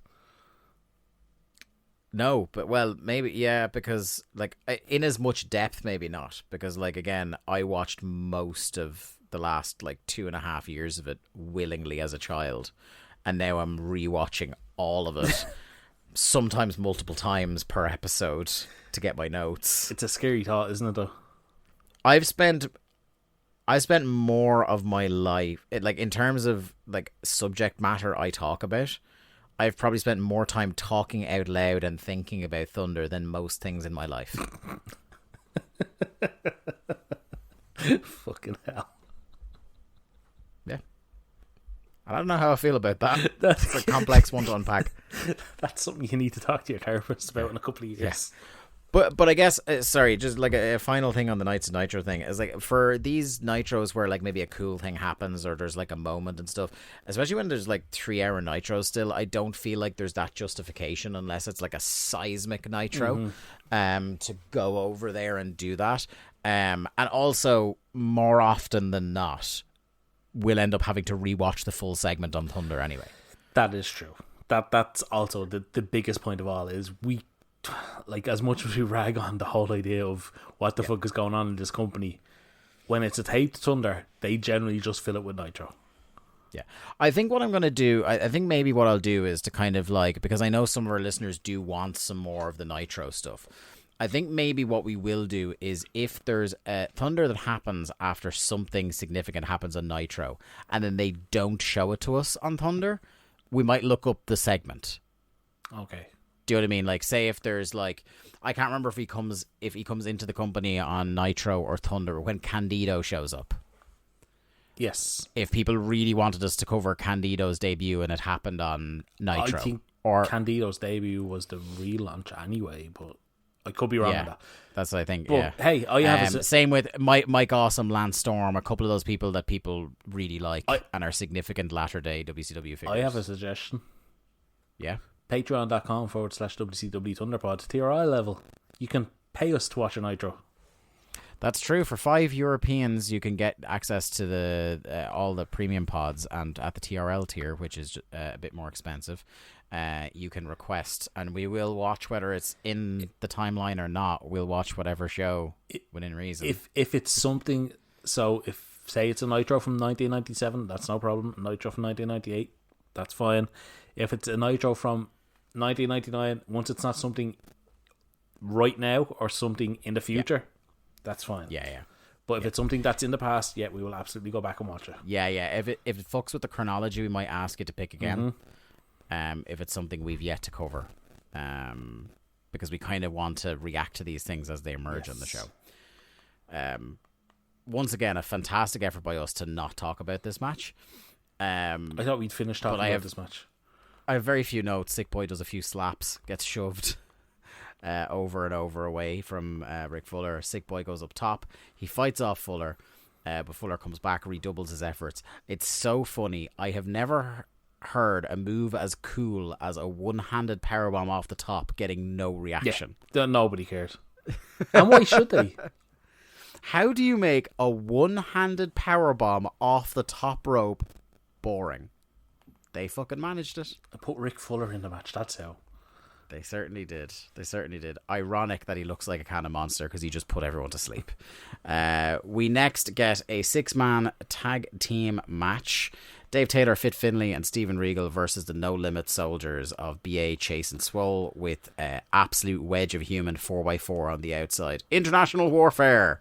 No, but well, maybe, yeah, because like in as much depth, maybe not, because like, again, I watched most of the last like 2.5 years of it willingly as a child, and now I'm rewatching all of it, sometimes multiple times per episode to get my notes. It's a scary thought, isn't it? Though I spent more of my life, like in terms of like subject matter I talk about, I've probably spent more time talking out loud and thinking about Thunder than most things in my life. Fucking hell. Yeah. I don't know how I feel about that. It's a complex one to unpack. That's something you need to talk to your therapist about in a couple of years. Yes. But I guess, sorry, just like a final thing on the Nights of Nitro thing is, like, for these Nitros where like maybe a cool thing happens or there's like a moment and stuff, especially when there's like 3-hour Nitros still, I don't feel like there's that justification unless it's like a seismic Nitro to go over there and do that. And also, more often than not, we'll end up having to rewatch the full segment on Thunder anyway. That is true. That's also the biggest point of all is we, like, as much as we rag on the whole idea of what the fuck is going on in this company, when it's a taped Thunder, they generally just fill it with Nitro. Yeah. I think what I'm going to do, I think maybe what I'll do is to kind of like, because I know some of our listeners do want some more of the Nitro stuff. I think maybe what we will do is, if there's a Thunder that happens after something significant happens on Nitro and then they don't show it to us on Thunder, we might look up the segment. Okay. Do you know what I mean? Like, say if there's like, I can't remember if he comes into the company on Nitro or Thunder when Candido shows up. Yes. If people really wanted us to cover Candido's debut and it happened on Nitro, I think Candido's debut was the relaunch anyway, but I could be wrong on that. That's what I think. But, yeah. Hey, I have same with Mike Awesome, Lance Storm, a couple of those people that people really like and are significant latter day WCW figures. I have a suggestion. Yeah. Patreon.com/WCW Thunderpod, TRI level. You can pay us to watch a Nitro. That's true. For €5 Europeans, you can get access to the all the premium pods, and at the TRL tier, which is a bit more expensive, you can request, and we will watch whether it's in the timeline or not. We'll watch whatever show within reason. If it's something, so if say it's a Nitro from 1997, that's no problem. Nitro from 1998, that's fine. If it's a Nitro from 1999, once it's not something right now or something in the future, that's fine. Yeah. But if it's something that's in the past, we will absolutely go back and watch it. Yeah. If it fucks with the chronology, we might ask you to pick again. If it's something we've yet to cover, because we kind of want to react to these things as they emerge on the show. Once again, a fantastic effort by us to not talk about this match. I thought we'd finish talking about this match. I have very few notes. Sick Boy does a few slaps, gets shoved. over and over away from Rick Fuller. Sick Boy goes up top. He fights off Fuller, but Fuller comes back, redoubles his efforts. It's so funny. I have never heard a move as cool as a one-handed powerbomb off the top getting no reaction. Yeah, nobody cares. And why should they? How do you make a one-handed powerbomb off the top rope boring? They fucking managed it. I put Rick Fuller in the match, that's how. They certainly did. Ironic that he looks like a can of Monster because he just put everyone to sleep. We next get a 6-man tag team match. Dave Taylor, Fit Finlay, and Steven Regal versus the No Limit Soldiers of BA, Chase, and Swole with absolute wedge of human 4x4 on the outside. International warfare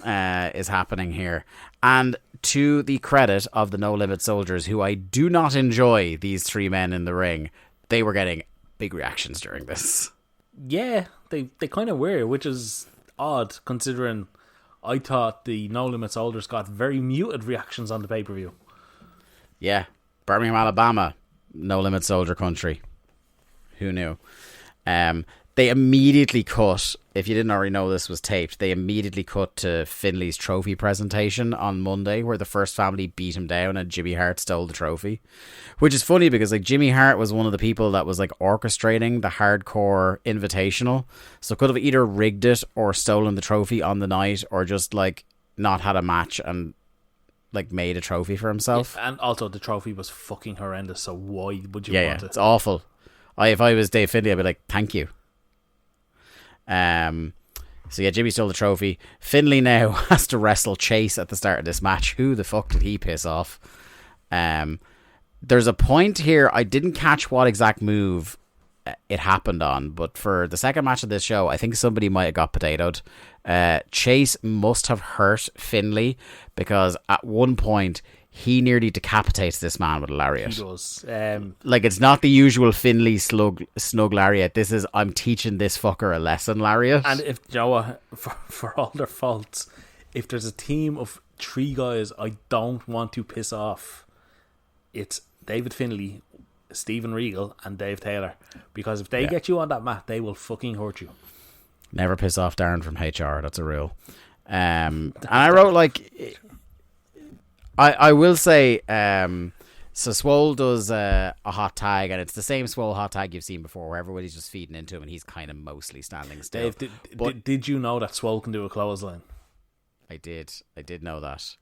is happening here. And to the credit of the No Limit Soldiers, who I do not enjoy these three men in the ring, they were getting big reactions during this. Yeah, they kind of were, which is odd considering I thought the No Limit Soldiers got very muted reactions on the pay-per-view. Yeah, Birmingham, Alabama, No Limit Soldier country. Who knew? They immediately cut, if you didn't already know this was taped, they immediately cut to Finlay's trophy presentation on Monday where the First Family beat him down and Jimmy Hart stole the trophy. Which is funny because like Jimmy Hart was one of the people that was like orchestrating the Hardcore Invitational. So could have either rigged it or stolen the trophy on the night or just like not had a match and like made a trophy for himself. Yeah, and also the trophy was fucking horrendous, so why would you want it? It's awful. If I was Dave Finlay, I'd be like, thank you. So yeah, Jimmy stole the trophy. Finlay now has to wrestle Chase at the start of this match. Who the fuck did he piss off? There's a point here, I didn't catch what exact move it happened on, but for the second match of this show, I think somebody might have got potatoed. Chase must have hurt Finlay because at one point he nearly decapitates this man with a lariat. He does. Like, it's not the usual Finlay snug lariat. This is, I'm teaching this fucker a lesson lariat. And if, you know what, for all their faults, if there's a team of three guys I don't want to piss off, it's David Finlay, Steven Regal, and Dave Taylor. Because if they get you on that mat, they will fucking hurt you. Never piss off Darren from HR. That's a rule. And I wrote, like... I will say, so Swole does a hot tag, and it's the same Swole hot tag you've seen before, where everybody's just feeding into him, and he's kind of mostly standing still. Dave, did you know that Swole can do a clothesline? I did know that.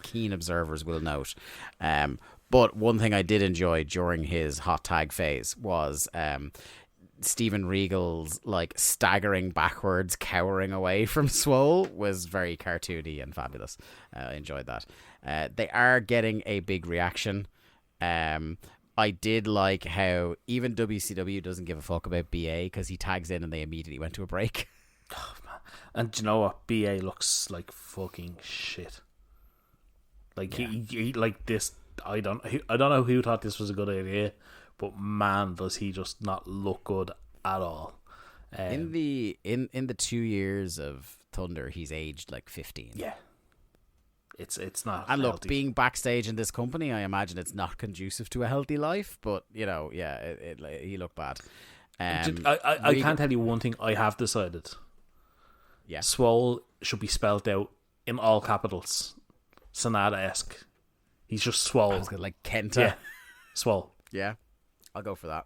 Keen observers will note. But one thing I did enjoy during his hot tag phase was Steven Regal's like staggering backwards, cowering away from Swole was very cartoony and fabulous. I enjoyed that. They are getting a big reaction. I did like how even WCW doesn't give a fuck about BA because he tags in and they immediately went to a break. Oh, man. And do you know what? BA looks like fucking shit. Like he like this. I don't know who thought this was a good idea, but man, does he just not look good at all. In the 2 years of Thunder, he's aged like 15. Yeah. It's not. And look, healthy. being backstage in this company, I imagine it's not conducive to a healthy life. But you know, yeah, he looked bad. I can tell you one thing I have decided. Yeah, Swole should be spelled out in all capitals, Sonata-esque. He's just Swole. I was gonna, like Kenta. Yeah, Swole. Yeah, I'll go for that.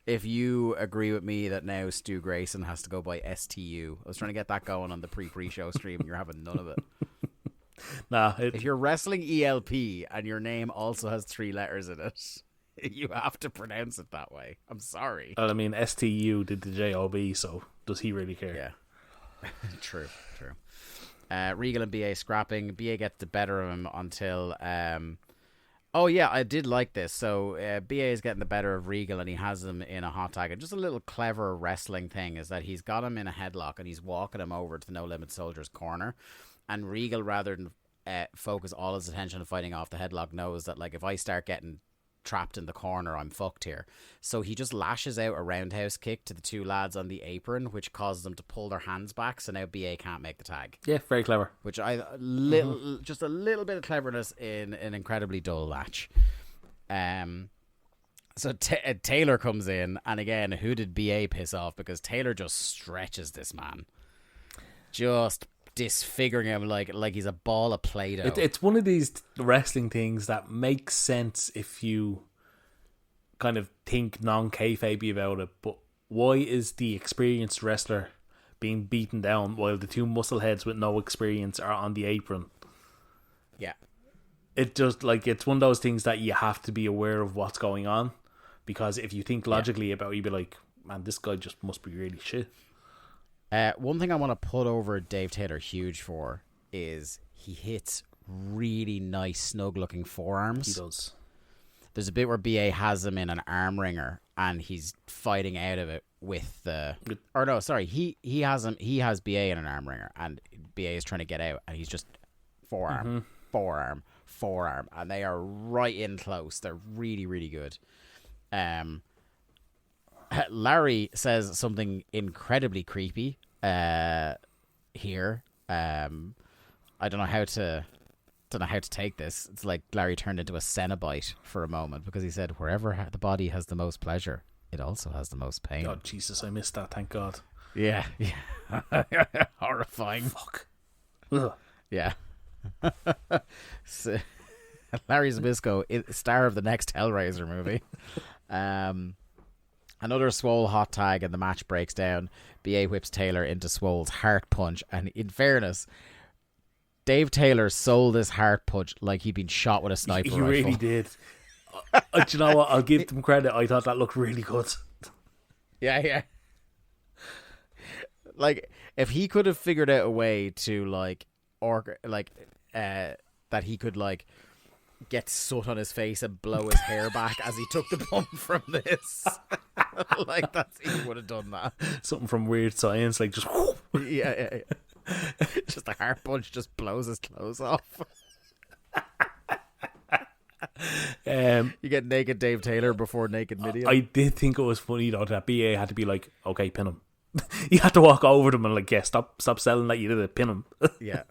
If you agree with me that now Stu Grayson has to go by STU, I was trying to get that going on the pre-show stream, and you're having none of it. Nah, if you're wrestling ELP and your name also has 3 letters in it, you have to pronounce it that way. I'm sorry. I mean, STU did the JOB, so does he really care? Yeah. True. Regal and BA scrapping. BA gets the better of him until... Oh, yeah, I did like this. So BA is getting the better of Regal and he has him in a hot tag. And just a little clever wrestling thing is that he's got him in a headlock and he's walking him over to the No Limit Soldier's corner. And Regal, rather than focus all his attention on fighting off the headlock, knows that like if I start getting trapped in the corner, I'm fucked here. So he just lashes out a roundhouse kick to the 2 lads on the apron, which causes them to pull their hands back. So now BA can't make the tag. Yeah, very clever. Which just a little bit of cleverness in an incredibly dull match. So Taylor comes in, and again, who did BA piss off? Because Taylor just stretches this man, just disfiguring him like he's a ball of Play-Doh. It's one of these wrestling things that makes sense if you kind of think non-kayfabe about it, but why is the experienced wrestler being beaten down while the two muscleheads with no experience are on the apron? Yeah. It just, like, it's one of those things that you have to be aware of what's going on, because if you think logically about it, you'd be like, man, this guy just must be really shit. One thing I want to put over Dave Taylor huge for is he hits really nice, snug-looking forearms. He does. There's a bit where BA has him in an arm wringer, and he's fighting out of it with the... Or no, sorry, he has BA in an arm wringer, and BA is trying to get out, and he's just forearm, forearm, and they are right in close. They're really, really good. Larry says something incredibly creepy here. I don't know how to take this. It's like Larry turned into a Cenobite for a moment, because he said, wherever the body has the most pleasure, it also has the most pain. God, Jesus, I missed that, thank God. Yeah. Horrifying. Fuck. Ugh. Yeah. So, Larry Zbyszko, star of the next Hellraiser movie. Another Swole hot tag, and the match breaks down. BA whips Taylor into Swole's heart punch, and in fairness, Dave Taylor sold this heart punch like he'd been shot with a sniper rifle. He really did. Do you know what? I'll give them credit. I thought that looked really good. Yeah. Like, if he could have figured out a way to that he could get soot on his face and blow his hair back as he took the bump from this. He would have done that. Something from Weird Science, like just... Yeah. Just a heart punch just blows his clothes off. You get naked Dave Taylor before naked Midian. I did think it was funny though that BA had to be like, okay, pin him. He had to walk over them and like, yeah, stop selling that you did it, pin him. Yeah.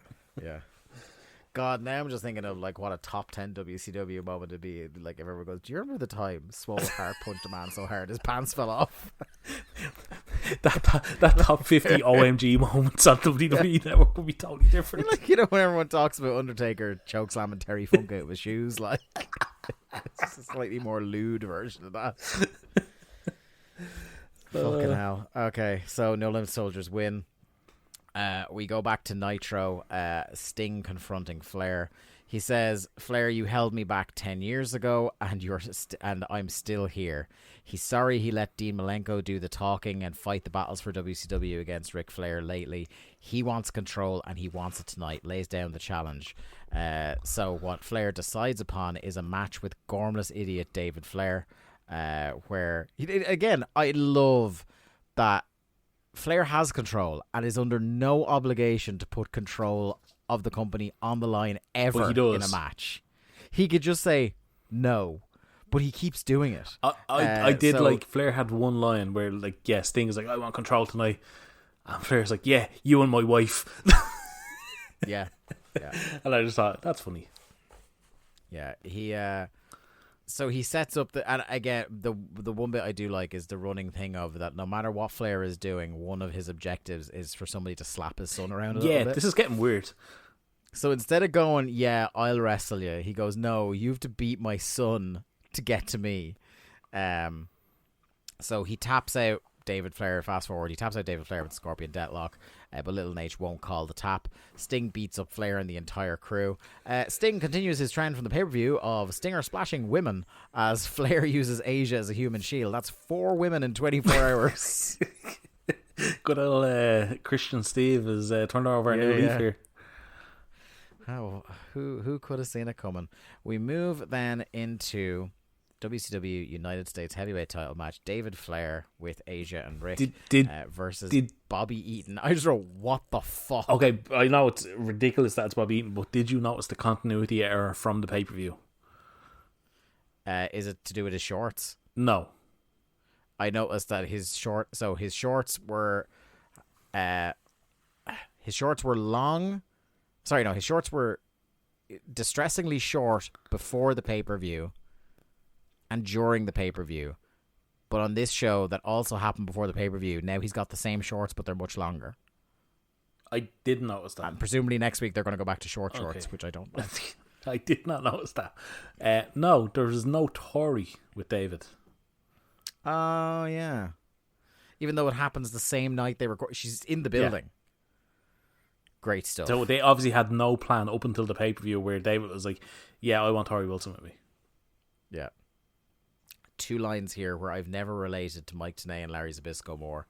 God, now I'm just thinking of like what a top 10 WCW moment would be. Like if everyone goes, do you remember the time Swole heart punched a man so hard his pants fell off? that top 50 OMG moments on WWE Network would be totally different. Like, when everyone talks about Undertaker chokeslamming Terry Funk out of his shoes, like it's a slightly more lewd version of that. Fucking hell. Okay, so No Limit Soldiers win. We go back to Nitro. Sting confronting Flair. He says, "Flair, you held me back 10 years ago, and and I'm still here." He's sorry he let Dean Malenko do the talking and fight the battles for WCW against Ric Flair lately. He wants control, and he wants it tonight. Lays down the challenge. So what Flair decides upon is a match with gormless idiot David Flair, where again, I love that Flair has control and is under no obligation to put control of the company on the line ever in a match. He could just say no, but he keeps doing it. I did like Flair had one line where like, yeah, Sting is like, I want control tonight, and Flair's like, yeah, you and my wife. Yeah. And I just thought that's funny. Yeah, he so he sets up and again, the one bit I do like is the running thing of that no matter what Flair is doing, one of his objectives is for somebody to slap his son around a little bit. Yeah, this is getting weird. So instead of going, yeah, I'll wrestle you, he goes, no, you have to beat my son to get to me. So he taps out David Flair, fast forward, he taps out David Flair with the Scorpion Deathlock, but Little H won't call the tap. Sting beats up Flair and the entire crew. Sting continues his trend from the pay-per-view of Stinger splashing women as Flair uses Asia as a human shield. That's 4 women in 24 hours. Good old Christian Steve has turned over a new leaf here. Oh, who could have seen it coming? We move then into WCW United States Heavyweight title match. David Flair with Asia and Rick versus Bobby Eaton. I just wrote, what the fuck? Okay, I know it's ridiculous that it's Bobby Eaton, but did you notice the continuity error from the pay-per-view? Is it to do with his shorts? No. I noticed that his shorts were long. Sorry, no, his shorts were distressingly short before the pay-per-view. and during the pay-per-view. But on this show that also happened before the pay-per-view, now he's got the same shorts, but they're much longer. I didn't notice that. And presumably next week they're going to go back to shorts, which I don't like. I did not notice that. No, there was no Tory with David. Oh, yeah. Even though it happens the same night they record. She's in the building. Yeah. Great stuff. So they obviously had no plan up until the pay-per-view where David was like, yeah, I want Tori Wilson with me. Yeah. 2 lines here where I've never related to Mike Tenay and Larry Zbyszko more.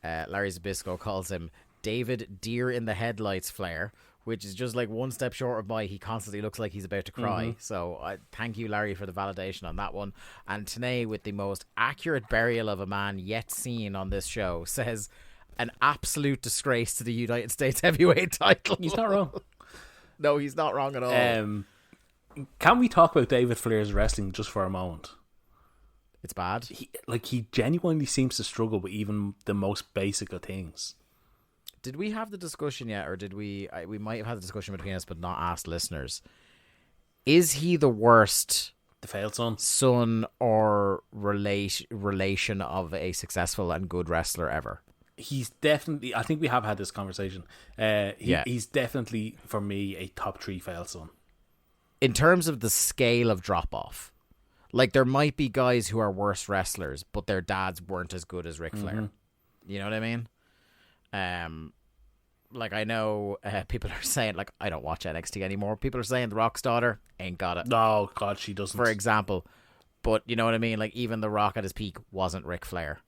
Larry Zbyszko calls him David Deer in the Headlights Flair, which is just like one step short of my he constantly looks like he's about to cry. Mm-hmm. So thank you, Larry, for the validation on that one. And Tenay, with the most accurate burial of a man yet seen on this show, says an absolute disgrace to the United States heavyweight title. He's not wrong. No, he's not wrong at all. Can we talk about David Flair's wrestling just for a moment? It's bad. He genuinely seems to struggle with even the most basic of things. Did we have the discussion yet, or did we? We might have had the discussion between us, but not asked listeners. Is he the worst, the failed son or relation of a successful and good wrestler ever? He's definitely. I think we have had this conversation. He's definitely, for me, a top 3 failed son. In terms of the scale of drop off, like there might be guys who are worse wrestlers, but their dads weren't as good as Ric Flair. You know what I mean? Like I know people are saying, like, I don't watch NXT anymore. People are saying The Rock's daughter ain't got it. No, God, she doesn't. For example. But you know what I mean? Like, even The Rock at his peak wasn't Ric Flair.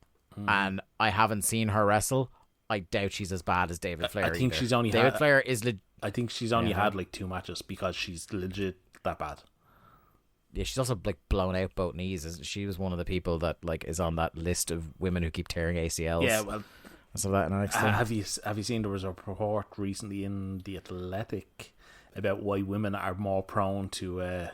And I haven't seen her wrestle. I doubt she's as bad as David Flair. I think either. she's only David Flair is I think she's only had like 2 matches because she's legit that bad. Yeah, she's also like blown out both knees. She was one of the people that like is on that list of women who keep tearing ACLs. Yeah, well, so that have you seen there was a report recently in The Athletic about why women are more prone to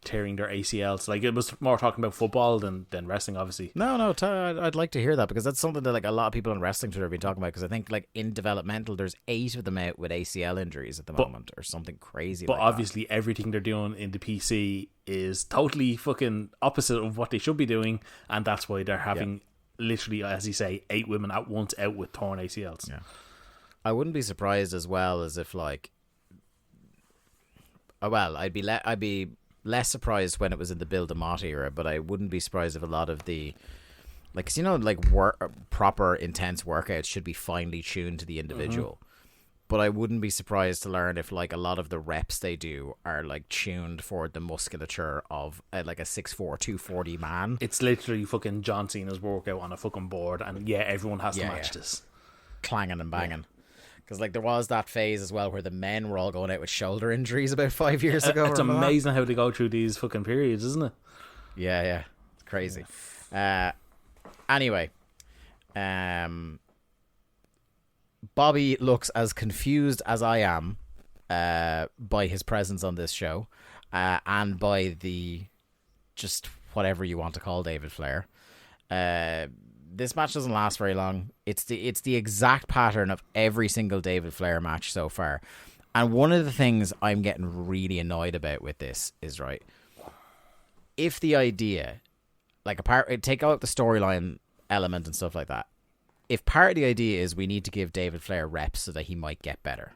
tearing their ACLs? Like, it was more talking about football than wrestling, obviously. No, I'd like to hear that, because that's something that like a lot of people on wrestling Twitter have been talking about, because I think like in developmental there's 8 of them out with ACL injuries at the moment or something crazy. But like obviously that. Everything they're doing in the PC is totally fucking opposite of what they should be doing, and that's why they're having literally, as you say, 8 women at once out with torn ACLs. Yeah. I wouldn't be surprised as well as if like, I'd be less surprised when it was in the Bill DeMott era, but I wouldn't be surprised if a lot of the, like, 'cause, you know, like proper intense workouts should be finely tuned to the individual. But I wouldn't be surprised to learn if like a lot of the reps they do are like tuned for the musculature of like a 6'4", 240 man. It's literally fucking John Cena's workout on a fucking board, and everyone has to match this. Clanging and banging. Because like there was that phase as well where the men were all going out with shoulder injuries about 5 years ago. It's amazing how they go through these fucking periods, isn't it? Yeah. It's crazy. Anyway. Bobby looks as confused as I am by his presence on this show and by the just whatever you want to call David Flair. This match doesn't last very long. It's the exact pattern of every single David Flair match so far. And one of the things I'm getting really annoyed about with this is, right, if the idea, like take out the storyline element and stuff like that, if part of the idea is we need to give David Flair reps so that he might get better,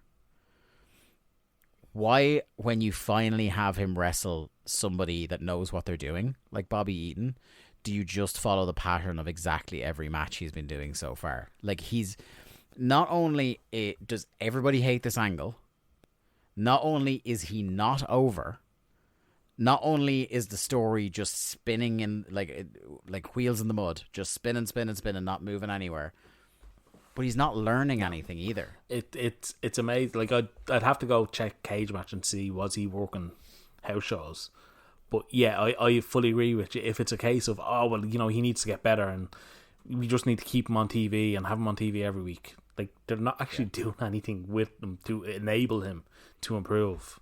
why, when you finally have him wrestle somebody that knows what they're doing, like Bobby Eaton, do you just follow the pattern of exactly every match he's been doing so far? Like, he's not only does everybody hate this angle, not only is he not over, not only is the story just spinning in like wheels in the mud, just spinning, not moving anywhere, but he's not learning anything either. It's amazing. Like, I'd have to go check Cage Match and see, was he working house shows? But yeah, I fully agree with you. If it's a case of, oh well, you know, he needs to get better and we just need to keep him on TV and have him on TV every week, like, they're not actually doing anything with him to enable him to improve.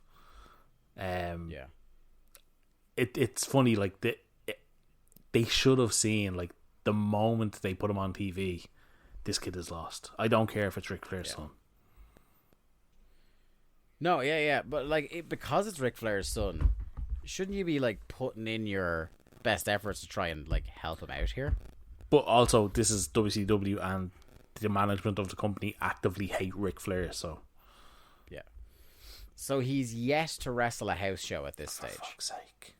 It's funny, like they should have seen, like, the moment they put him on TV, this kid is lost. I don't care if it's Ric Flair's son. No, but like because it's Ric Flair's son, shouldn't you be like putting in your best efforts to try and like help him out here. But also, this is WCW, and the management of the company actively hate Ric Flair. So yeah. So he's yet to wrestle a house show at this stage. For fuck's sake.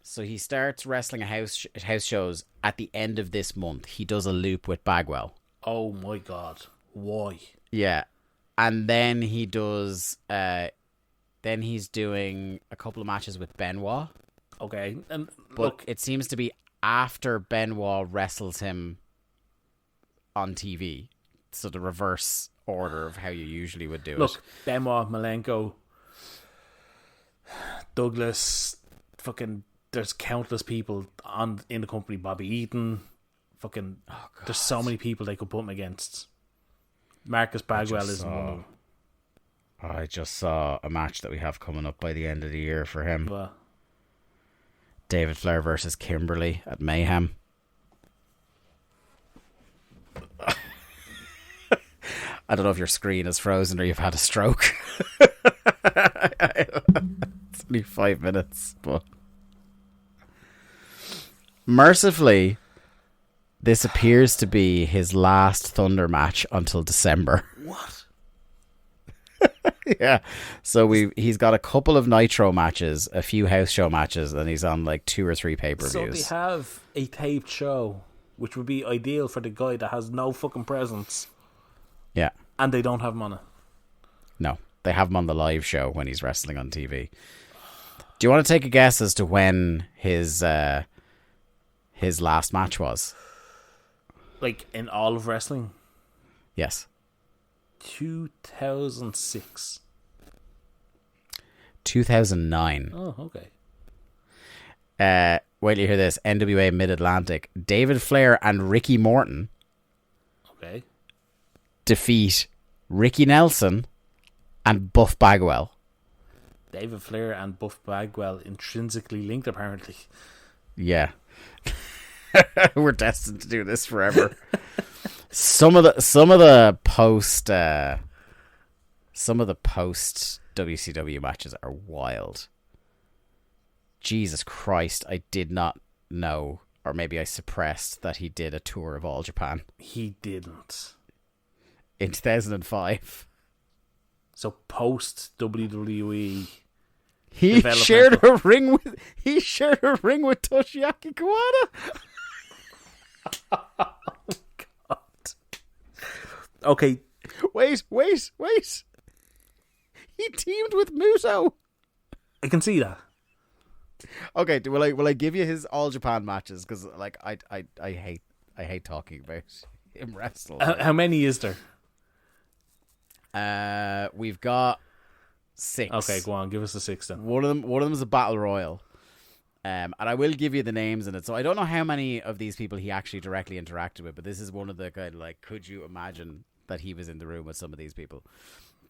So he starts wrestling a house shows at the end of this month. He does a loop with Bagwell. Oh my God. Why? Yeah. And then he does then he's doing a couple of matches with Benoit. Okay. And but look, it seems to be after Benoit wrestles him on TV. So the reverse order of how you usually would do it. Benoit, Malenko, Douglas, fucking, there's countless people in the company. Bobby Eaton, fucking, there's so many people they could put him against. Marcus Bagwell is one of them. I just saw a match that we have coming up by the end of the year for him. Well, David Flair versus Kimberly at Mayhem. I don't know if your screen is frozen or you've had a stroke. It's only 5 minutes, but mercifully, this appears to be his last Thunder match until December. what? Yeah. So he's got a couple of Nitro matches, a few house show matches, and he's on like 2 or 3 pay-per-views. So they have a taped show, which would be ideal for the guy that has no fucking presence. Yeah. And they don't have him on it. No. They have him on the live show when he's wrestling on TV. Do you want to take a guess as to when his last match was? Like, in all of wrestling? Yes. 2006. 2009. Oh, okay. Wait till you hear this. NWA Mid-Atlantic. David Flair and Ricky Morton Okay. defeat Ricky Nelson and Buff Bagwell. David Flair and Buff Bagwell intrinsically linked, apparently. Yeah. We're destined to do this forever. Some of the post WCW matches are wild. Jesus Christ, I did not know, or maybe I suppressed that he did a tour of All Japan. He didn't. In 2005. So post WWE, He shared a ring with Toshiaki Kawada. okay, Wait. He teamed with Muto. I can see that. Okay, will I give you his All Japan matches? Because like I hate talking about him wrestle. How many is there? We've got 6. Okay, go on, give us the 6 then. One of them is a battle royal. And I will give you the names in it. So I don't know how many of these people he actually directly interacted with, but this is one of the kind of like, could you imagine that he was in the room with some of these people?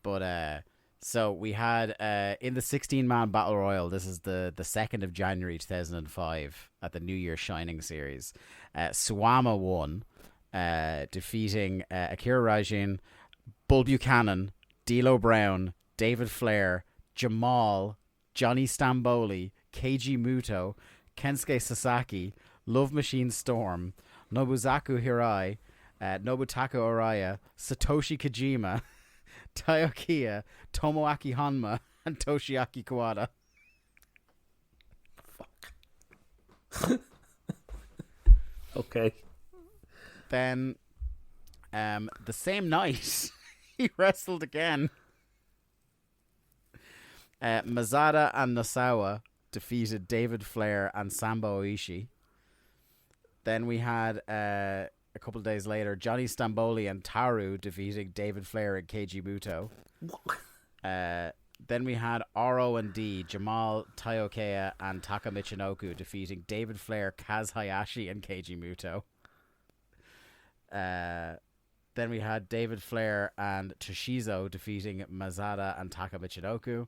But so we had in the 16-man battle royal. This is the 2nd of January 2005 at the New Year Shining series. Suwama won, defeating Akira Rajin, Bull Buchanan, D'Lo Brown, David Flair, Jamal, Johnny Stamboli, Keiji Muto, Kensuke Sasaki, Love Machine Storm, Nobuzaku Hirai, Nobutaka Araya, Satoshi Kojima, Taiyo Kiya, Tomoaki Honma, and Toshiaki Kawada. Fuck. Okay. Then, the same night, he wrestled again. Mazada and Nasawa defeated David Flair and Sambo Oishi. Then we had a couple of days later Johnny Stamboli and Taru defeating David Flair and Keiji Muto. Then we had RO&D, Jamal Taiokeya and Taka Michinoku defeating David Flair, Kaz Hayashi and Keiji Muto. Then we had David Flair and Toshizo defeating Mazada and Taka Michinoku.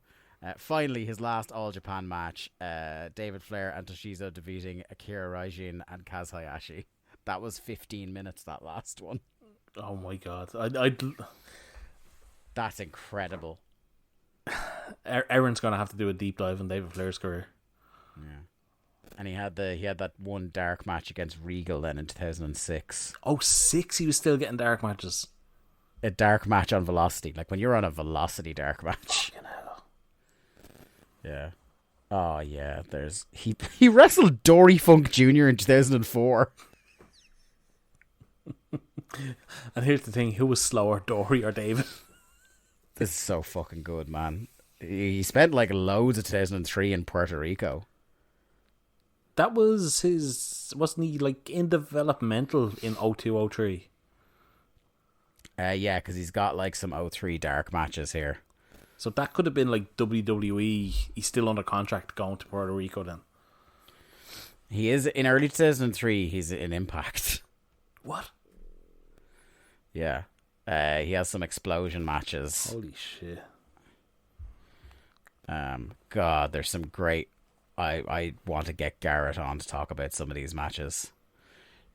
Finally, his last All Japan match, David Flair and Toshizo defeating Akira Raijin and Kaz Hayashi. That was 15 minutes, that last one. Oh my god. That's incredible. Aaron's going to have to do a deep dive on David Flair's career. And he had that one dark match against Regal then in 2006. Oh, 6? He was still getting dark matches. A dark match on Velocity. Like when you're on a Velocity dark match. Fucking hell. Yeah. Oh, yeah. He wrestled Dory Funk Jr. in 2004. And here's the thing. Who was slower, Dory or David? This is so fucking good, man. He spent like loads of 2003 in Puerto Rico. That was his... Wasn't he like in developmental in 0203? Yeah, because he's got like some 03 dark matches here. So that could have been like WWE. He's still under contract going to Puerto Rico then. He is in early 2003. He's in Impact. What? Yeah. He has some explosion matches. Holy shit. God, there's some great... I want to get Garrett on to talk about some of these matches.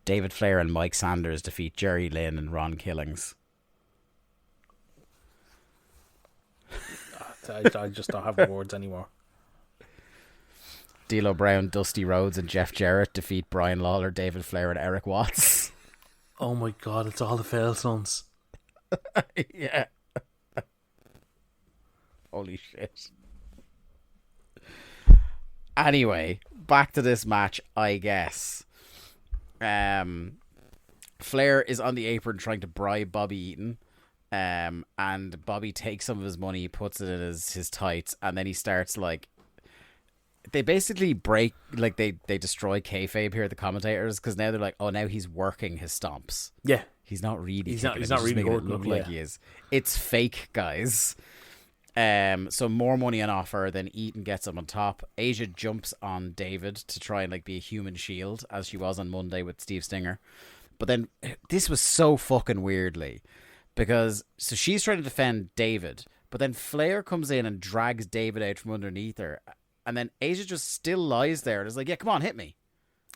David Flair and Mike Sanders defeat Jerry Lynn and Ron Killings. I just don't have words anymore. D'Lo Brown, Dusty Rhodes, and Jeff Jarrett defeat Brian Lawler, David Flair, and Eric Watts. Oh my god, it's all the Fail Sons. Yeah. Holy shit. Anyway, back to this match, I guess. Flair is on the apron trying to bribe Bobby Eaton. And Bobby takes some of his money, puts it in his tights, and then he starts like... They basically break, like they destroy kayfabe here, the commentators, because now they're like, oh, now he's working his stomps. Yeah. He's not really. He's not really making it look like he is. It's fake, guys. So more money on offer. Then Eaton gets him on top. Asia jumps on David to try and like be a human shield, as she was on Monday with Steve Stinger. But then this was so fucking weirdly, because so she's trying to defend David, but then Flair comes in and drags David out from underneath her, and then Asia just still lies there and is like, "Yeah, come on, hit me."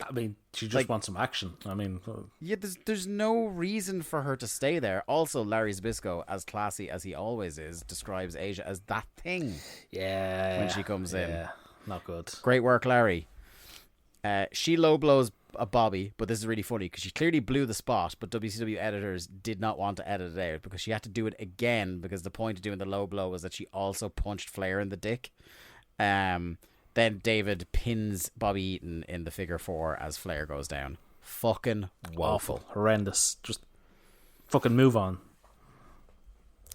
I mean, she just like, wants some action. I mean, yeah, there's no reason for her to stay there. Also, Larry Zbyszko, as classy as he always is, describes Asia as that thing. Yeah, when she comes in, not good. Great work, Larry. She low blows a Bobby, but this is really funny because she clearly blew the spot, but WCW editors did not want to edit it out because she had to do it again because the point of doing the low blow was that she also punched Flair in the dick. Then David pins Bobby Eaton in the figure 4 as Flair goes down. Fucking woeful. Awful. Horrendous. Just fucking move on.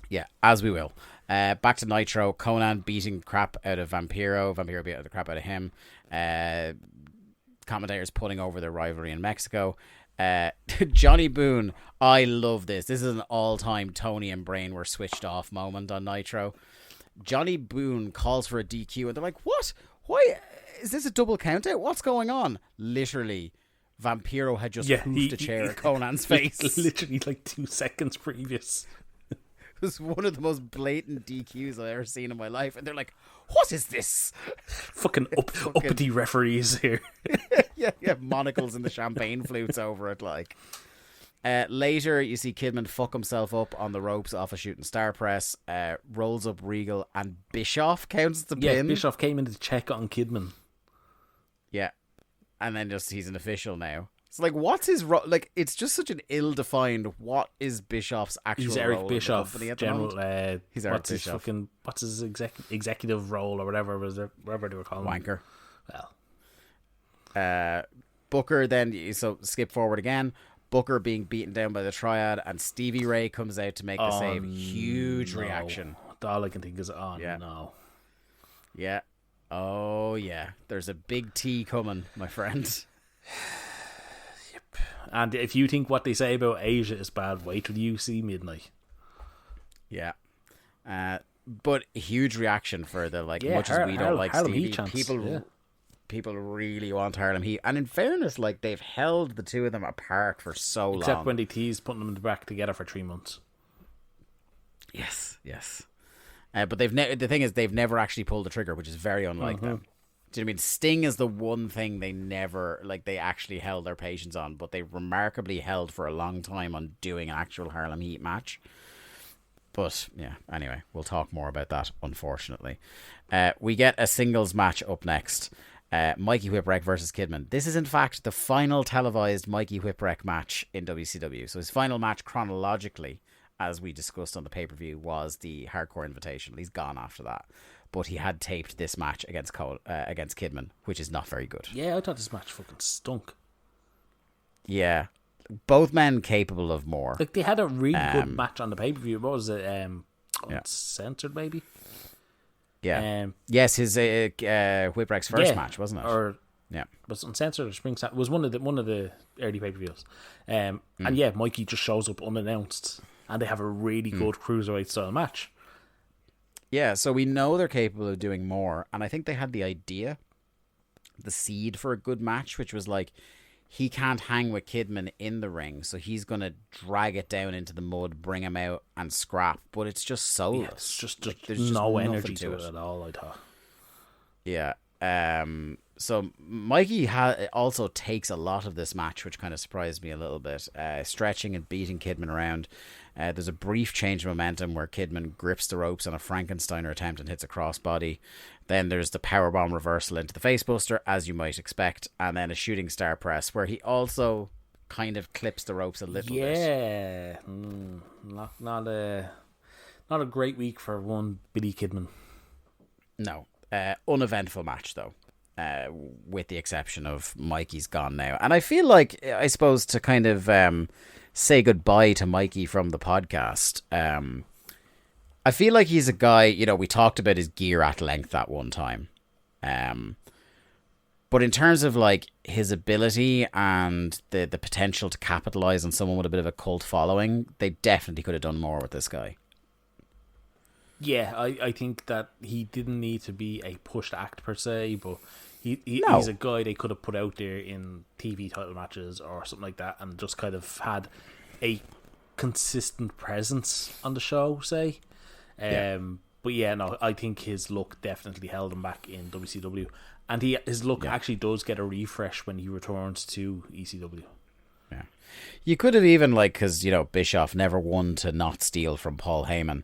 Yeah, as we will. Back to Nitro. Conan beating crap out of Vampiro. Vampiro beat the crap out of him. Commentators putting over their rivalry in Mexico. Johnny Boone. I love this. This is an all-time Tony and Brain were switched off moment on Nitro. Johnny Boone calls for a DQ and they're like, what? Why? Is this a double count out? What's going on? Literally, Vampiro had just hoofed a chair at Conan's face. Literally like 2 seconds previous. It was one of the most blatant DQs I've ever seen in my life. And they're like, what is this? Fucking uppity referees here. yeah, monocles and the champagne flutes over it. Like. Later, you see Kidman fuck himself up on the ropes off a shooting star press, rolls up Regal, and Bischoff counts the pin. Yeah, Bischoff came in to check on Kidman. Yeah. And then just, he's an official now. It's like, what's his role? Like, it's just such an ill-defined, what is Bischoff's actual role? He's Eric Bischoff, general, he's Eric Bischoff. What's his executive role or whatever they were calling Wanker. him? Well. Booker then, so skip forward again. Booker being beaten down by the Triad, and Stevie Ray comes out to make the save. Huge reaction. All I can think is, yeah. no. Yeah. Oh, yeah. There's a big T coming, my friend. Yep. And if you think what they say about Asia is bad, wait till you see Midnight. Yeah. But huge reaction for the, like, much as we don't like Harlem Stevie, people really want Harlem Heat. And in fairness, like, they've held the two of them apart for so long. Except when they teased putting them back together for 3 months. Yes. But the thing is, they've never actually pulled the trigger, which is very unlike them. Do you know what I mean? Sting is the one thing they never, like, they actually held their patience on, but they remarkably held for a long time on doing an actual Harlem Heat match. But, yeah, anyway, we'll talk more about that, unfortunately. We get a singles match up next. Mikey Whipwreck versus Kidman. This is in fact the final televised Mikey Whipwreck match in WCW. So his final match chronologically, as we discussed on the pay-per-view, was the Hardcore Invitational. He's gone after that. But he had taped this match against Kidman, which is not very good. Yeah, I thought this match fucking stunk. Yeah. Both men capable of more. Like, they had a really good match on the pay-per-view. What was it? Uncensored, maybe? Yeah. Yes, his Whipwreck's first match, wasn't it? Or was it Uncensored or Spring? It was one of the early pay-per-views. And yeah, Mikey just shows up unannounced, and they have a really good cruiserweight style match. Yeah, so we know they're capable of doing more, and I think they had the idea, the seed for a good match, which was like, he can't hang with Kidman in the ring, so he's going to drag it down into the mud, bring him out, and scrap. But it's just soulless. Yeah, it's just like, there's no energy to it at all, I thought. Yeah. So Mikey also takes a lot of this match, which kind of surprised me a little bit. Stretching and beating Kidman around. There's a brief change of momentum where Kidman grips the ropes on a Frankensteiner attempt and hits a crossbody. Then there's the powerbomb reversal into the facebuster, as you might expect, and then a shooting star press where he also kind of clips the ropes a little bit. Yeah, not a great week for one Billy Kidman. No, uneventful match though. With the exception of Mikey's gone now. And I feel like, I suppose, to kind of say goodbye to Mikey from the podcast, I feel like he's a guy, we talked about his gear at length that one time. But in terms of like his ability and the potential to capitalize on someone with a bit of a cult following, they definitely could have done more with this guy. Yeah, I think that he didn't need to be a pushed act per se, but he's a guy they could have put out there in TV title matches or something like that, and just kind of had a consistent presence on the show, say. But yeah, no, I think his look definitely held him back in WCW, and his look actually does get a refresh when he returns to ECW. Yeah, you could have even, like, because Bischoff never won to not steal from Paul Heyman.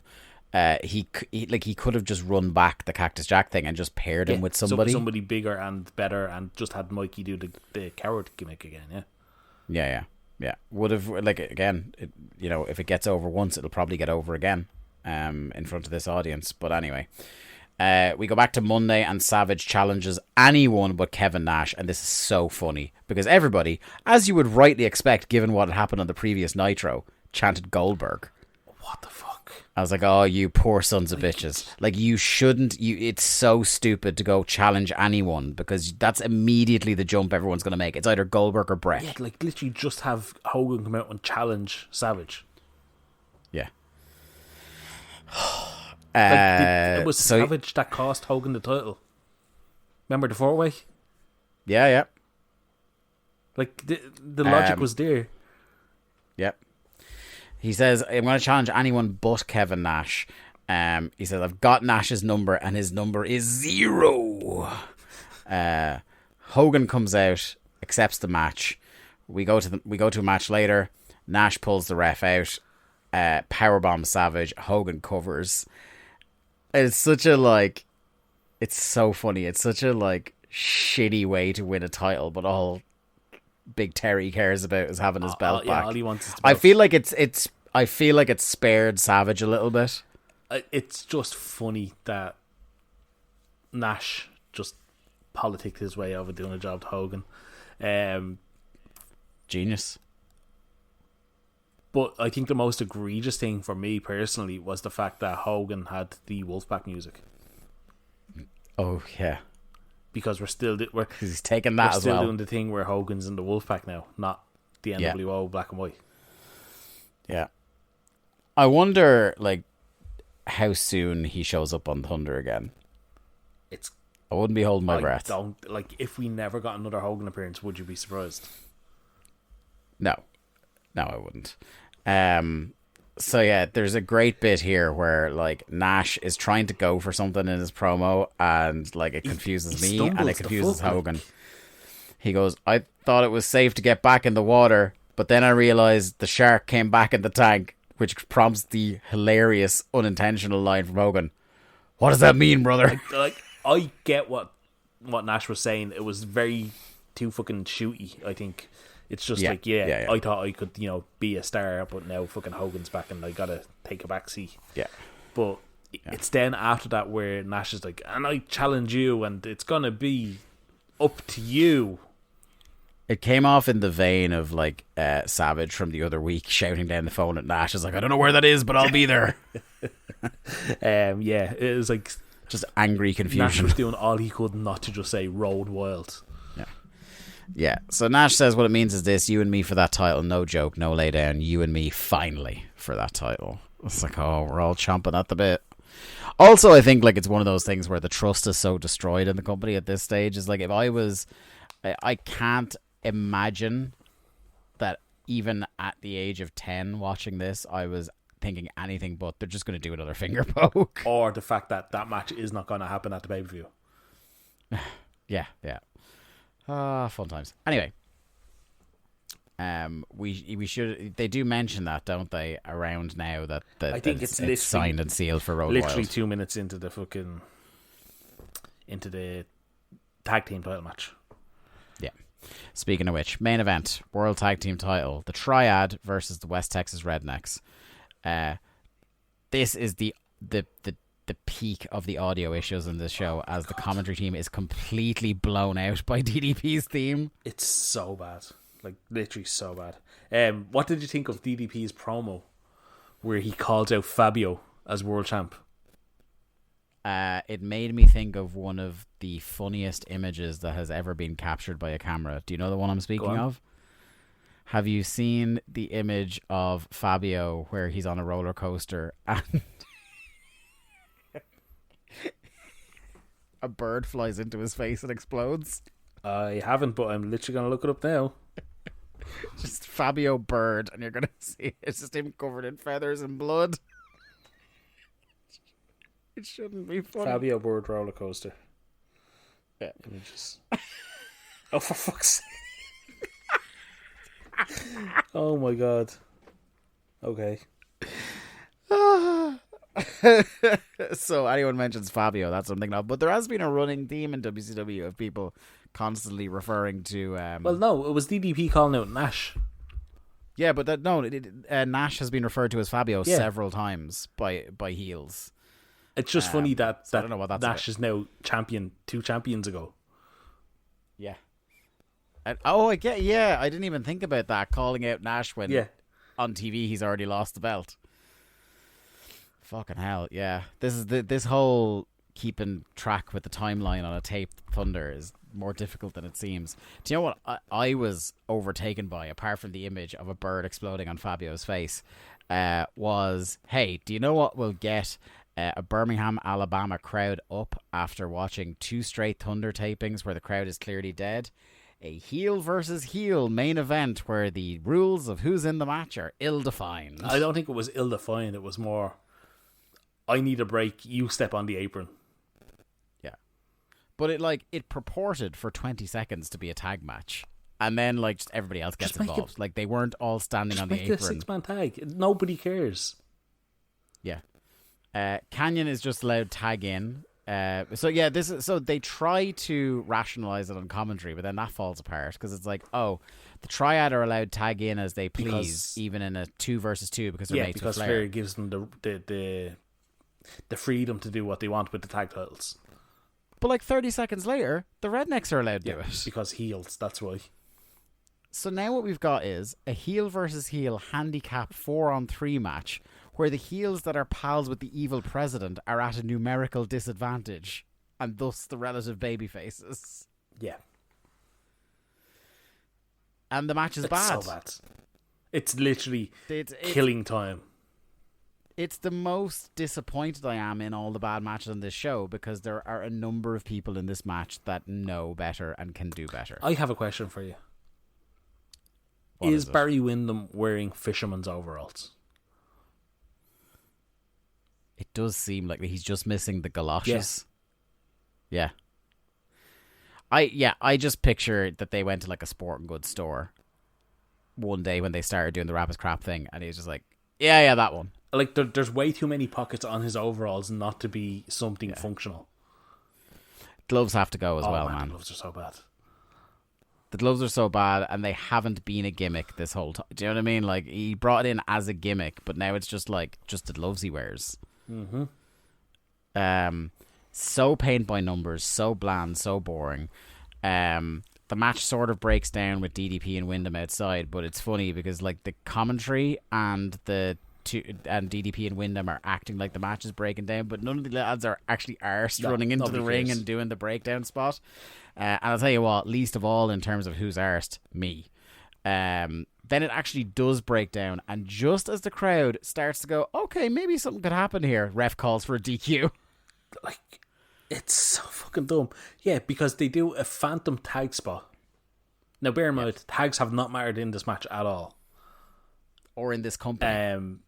He could have just run back the Cactus Jack thing and just paired him with somebody bigger and better, and just had Mikey do the coward gimmick again. Yeah. Would have, like, again, if it gets over once, it'll probably get over again, in front of this audience. But anyway, we go back to Monday, and Savage challenges anyone but Kevin Nash, and this is so funny because everybody, as you would rightly expect, given what had happened on the previous Nitro, chanted Goldberg. What the fuck? I was like, oh, you poor sons of bitches. Like, you shouldn't, it's so stupid to go challenge anyone, because that's immediately the jump everyone's going to make. It's either Goldberg or Brett. Yeah, like, literally just have Hogan come out and challenge Savage. Yeah. It was Savage that cost Hogan the title. Remember the 4-way? Yeah. Like, the logic was there. Yep. He says, I'm going to challenge anyone but Kevin Nash. He says, I've got Nash's number, and his number is 0. Hogan comes out, accepts the match. We go to a match later. Nash pulls the ref out. Powerbomb Savage. Hogan covers. It's such a, it's so funny. It's such a, shitty way to win a title, but all Big Terry cares about is having his belt back. All he wants is I feel like it's spared Savage a little bit. It's just funny that Nash just politicked his way over doing a job to Hogan. Genius. But I think the most egregious thing for me personally was the fact that Hogan had the Wolfpack music. Oh yeah. Because he's taking that as well. We're still doing the thing where Hogan's in the Wolfpack now, not the NWO black and white. Yeah. I wonder, how soon he shows up on Thunder again. I wouldn't be holding my breath. If we never got another Hogan appearance, would you be surprised? No, I wouldn't. So yeah, there's a great bit here where Nash is trying to go for something in his promo, and it confuses me and it confuses Hogan. He goes, I thought it was safe to get back in the water, but then I realized the shark came back in the tank, which prompts the hilarious unintentional line from Hogan. What does that mean, brother? I get what what Nash was saying, it was very too fucking shooty. I think it's just I thought I could be a star, but now fucking Hogan's back and I gotta take a backseat. Yeah, but it's then after that where Nash is like, and I challenge you, and it's gonna be up to you. It came off in the vein of like Savage from the other week shouting down the phone at Nash. It's like, I don't know where that is, but I'll be there. It was like just angry confusion. Nash was doing all he could not to just say road wild. Yeah. So Nash says what it means is this: you and me for that title, no joke, no lay down. You and me finally for that title. It's like, oh, we're all chomping at the bit. Also, I think like it's one of those things where the trust is so destroyed in the company at this stage. Is like, if I can't imagine that even at the age of 10 watching this, I was thinking anything but they're just going to do another finger poke. Or the fact that match is not going to happen at the pay-per-view. Yeah. Fun times. Anyway, we should. They do mention that, don't they? Around now that I think it's signed and sealed for Road literally Wild. 2 minutes into the tag team title match. Yeah. Speaking of which, main event, World Tag Team title, the Triad versus the West Texas Rednecks. This is the peak of the audio issues in this show, as the commentary team is completely blown out by DDP's theme. It's so bad. Like, literally so bad. What did you think of DDP's promo where he calls out Fabio as world champ? It made me think of one of the funniest images that has ever been captured by a camera. Do you know the one I'm speaking of? Have you seen the image of Fabio where he's on a roller coaster and a bird flies into his face and explodes? I haven't, but I'm literally going to look it up now. Just Fabio Bird, and you're going to see it's just him covered in feathers and blood. It shouldn't be funny. Fabio Bird roller coaster. Yeah. Images. Oh, for fuck's sake. Oh my god. Okay. So anyone mentions Fabio, that's something else. But there has been a running theme in WCW of people constantly referring to. Well, no, it was DDP calling out Nash. Yeah, but Nash has been referred to as Fabio several times by heels. It's just funny that I don't know what that's Nash is now champion 2 champions ago. Yeah. I get. Yeah, I didn't even think about that, calling out Nash when on TV he's already lost the belt. Fucking hell, yeah. This whole keeping track with the timeline on a tape Thunder is more difficult than it seems. Do you know what I was overtaken by, apart from the image of a bird exploding on Fabio's face, was, hey, do you know what will get a Birmingham, Alabama crowd up after watching 2 straight Thunder tapings where the crowd is clearly dead? A heel versus heel main event where the rules of who's in the match are ill-defined. I don't think it was ill-defined. It was more, I need a break, you step on the apron. Yeah. But it purported for 20 seconds to be a tag match. And then just everybody else gets involved. They weren't all standing on the apron. Just make it a 6-man tag. Nobody cares. Yeah. Canyon is just allowed tag in. So they try to rationalize it on commentary, but then that falls apart because it's like, oh, the Triad are allowed tag in as they please, even in a 2 versus 2 because they're mates with Flair. Flair gives them the freedom to do what they want with the tag titles. But 30 seconds later, the Rednecks are allowed to do it because heels. That's why. So now what we've got is a heel versus heel handicap 4-on-3 match, where the heels that are pals with the evil president are at a numerical disadvantage, and thus the relative baby faces. Yeah. And the match is bad. It's so bad. It's literally killing time. It's the most disappointed I am in all the bad matches on this show, because there are a number of people in this match that know better and can do better. I have a question for you. What is Barry Windham wearing fisherman's overalls? It does seem like he's just missing the galoshes. Yeah. I just picture that they went to a sporting goods store one day when they started doing the Rapid Crap thing, and he's just like, yeah, that one. There's way too many pockets on his overalls not to be something functional. Gloves have to go as well, man. The gloves are so bad. The gloves are so bad, and they haven't been a gimmick this whole time. Do you know what I mean? Like, he brought it in as a gimmick, but now it's just the gloves he wears. Mm-hmm. So paint by numbers, so bland, so boring. The match sort of breaks down with DDP and Wyndham outside, but it's funny because like the commentary and DDP and Wyndham are acting like the match is breaking down, but none of the lads are actually arsed running into the ring and doing the breakdown spot. And I'll tell you what, least of all in terms of who's arsed, me. Then it actually does break down, and just as the crowd starts to go, okay, maybe something could happen here, ref calls for a DQ. Like, it's so fucking dumb. Yeah, because they do a phantom tag spot. Now, bear in mind, tags have not mattered in this match at all. Or in this company.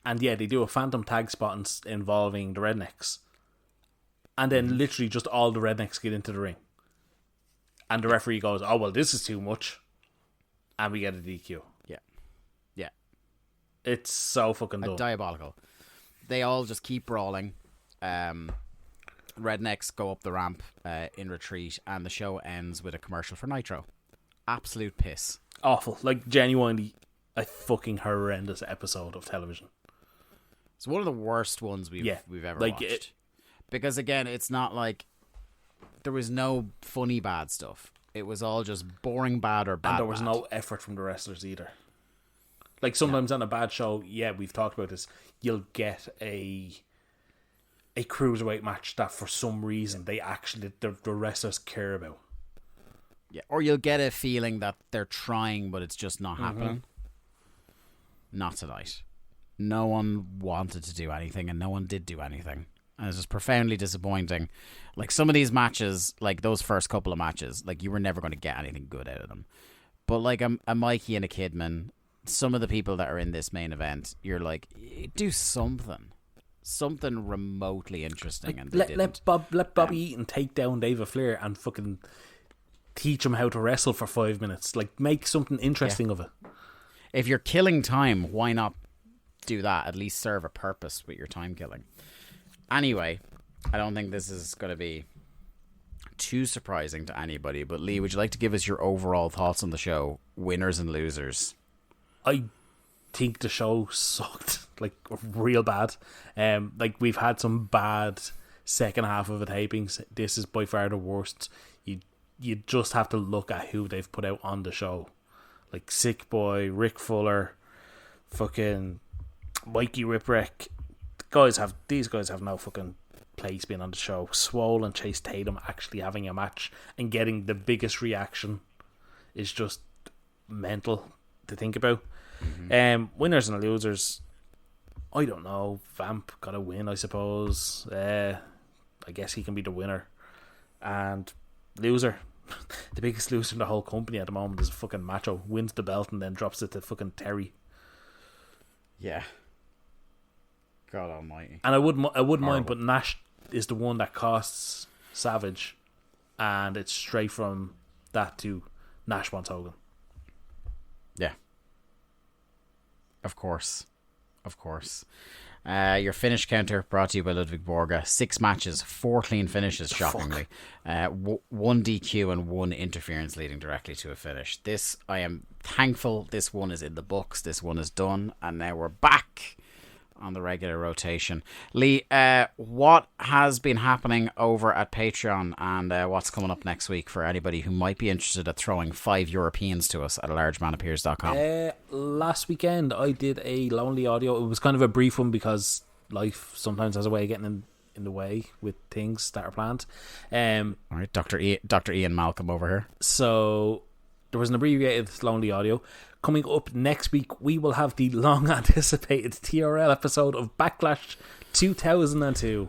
And yeah, they do a phantom tag spot involving the Rednecks. And then literally just all the Rednecks get into the ring. And the referee goes, oh, well, this is too much. And we get a DQ. Yeah. It's so fucking dumb. Diabolical. They all just keep brawling. Rednecks go up the ramp in retreat, and the show ends with a commercial for Nitro. Absolute piss. Awful. Like, genuinely a fucking horrendous episode of television. It's one of the worst ones we've ever watched. Because, again, it's not like there was no funny bad stuff. It was all just boring bad or bad. And there was no effort from the wrestlers either. Like, sometimes on a bad show, we've talked about this, you'll get a cruiserweight match that for some reason the wrestlers care about. Yeah, or you'll get a feeling that they're trying, but it's just not happening. Not tonight. No one wanted to do anything, and no one did do anything. And it's just profoundly disappointing. Like, some of these matches, like those first couple of matches, like, you were never going to get anything good out of them. But like a Mikey and a Kidman, some of the people that are in this main event, you're like, do something remotely interesting. Like, and let Bobby Eaton take down David Flair and fucking teach him how to wrestle for 5 minutes. Like, make something interesting of it. If you're killing time, why not do that? At least serve a purpose with your time killing. Anyway, I don't think this is going to be too surprising to anybody, but Lee, would you like to give us your overall thoughts on the show, winners and losers? I think the show sucked, like, real bad. Like, we've had some bad second half of the tapings. This is by far the worst. You just have to look at who they've put out on the show. Like Sick Boy, Rick Fuller, fucking Mikey Whipwreck. These guys have no fucking place being on the show. Swole and Chase Tatum actually having a match and getting the biggest reaction is just mental to think about. Winners and losers, I don't know. Vamp got a win, I suppose. I guess he can be the winner. And loser, the biggest loser in the whole company at the moment is fucking Macho. Wins the belt and then drops it to fucking Terry. Yeah. God almighty. And I wouldn't mind, but Nash is the one that costs Savage, and it's straight from that to Nash wants Hogan. Yeah. Of course. Your finish counter brought to you by Ludwig Borga. 6 matches, 4 clean finishes, shockingly. 1 DQ and 1 interference leading directly to a finish. This, I am thankful this one is in the books. This one is done. And now we're back on the regular rotation. Lee, what has been happening over at Patreon, and what's coming up next week for anybody who might be interested at throwing 5 Europeans to us at alargemanappears.com? Last weekend I did a lonely audio. It was kind of a brief one because life sometimes has a way of getting in the way with things that are planned. All right, Dr. Ian Malcolm over here. So there was an abbreviated lonely audio. Coming up next week, we will have the long-anticipated TRL episode of Backlash 2002.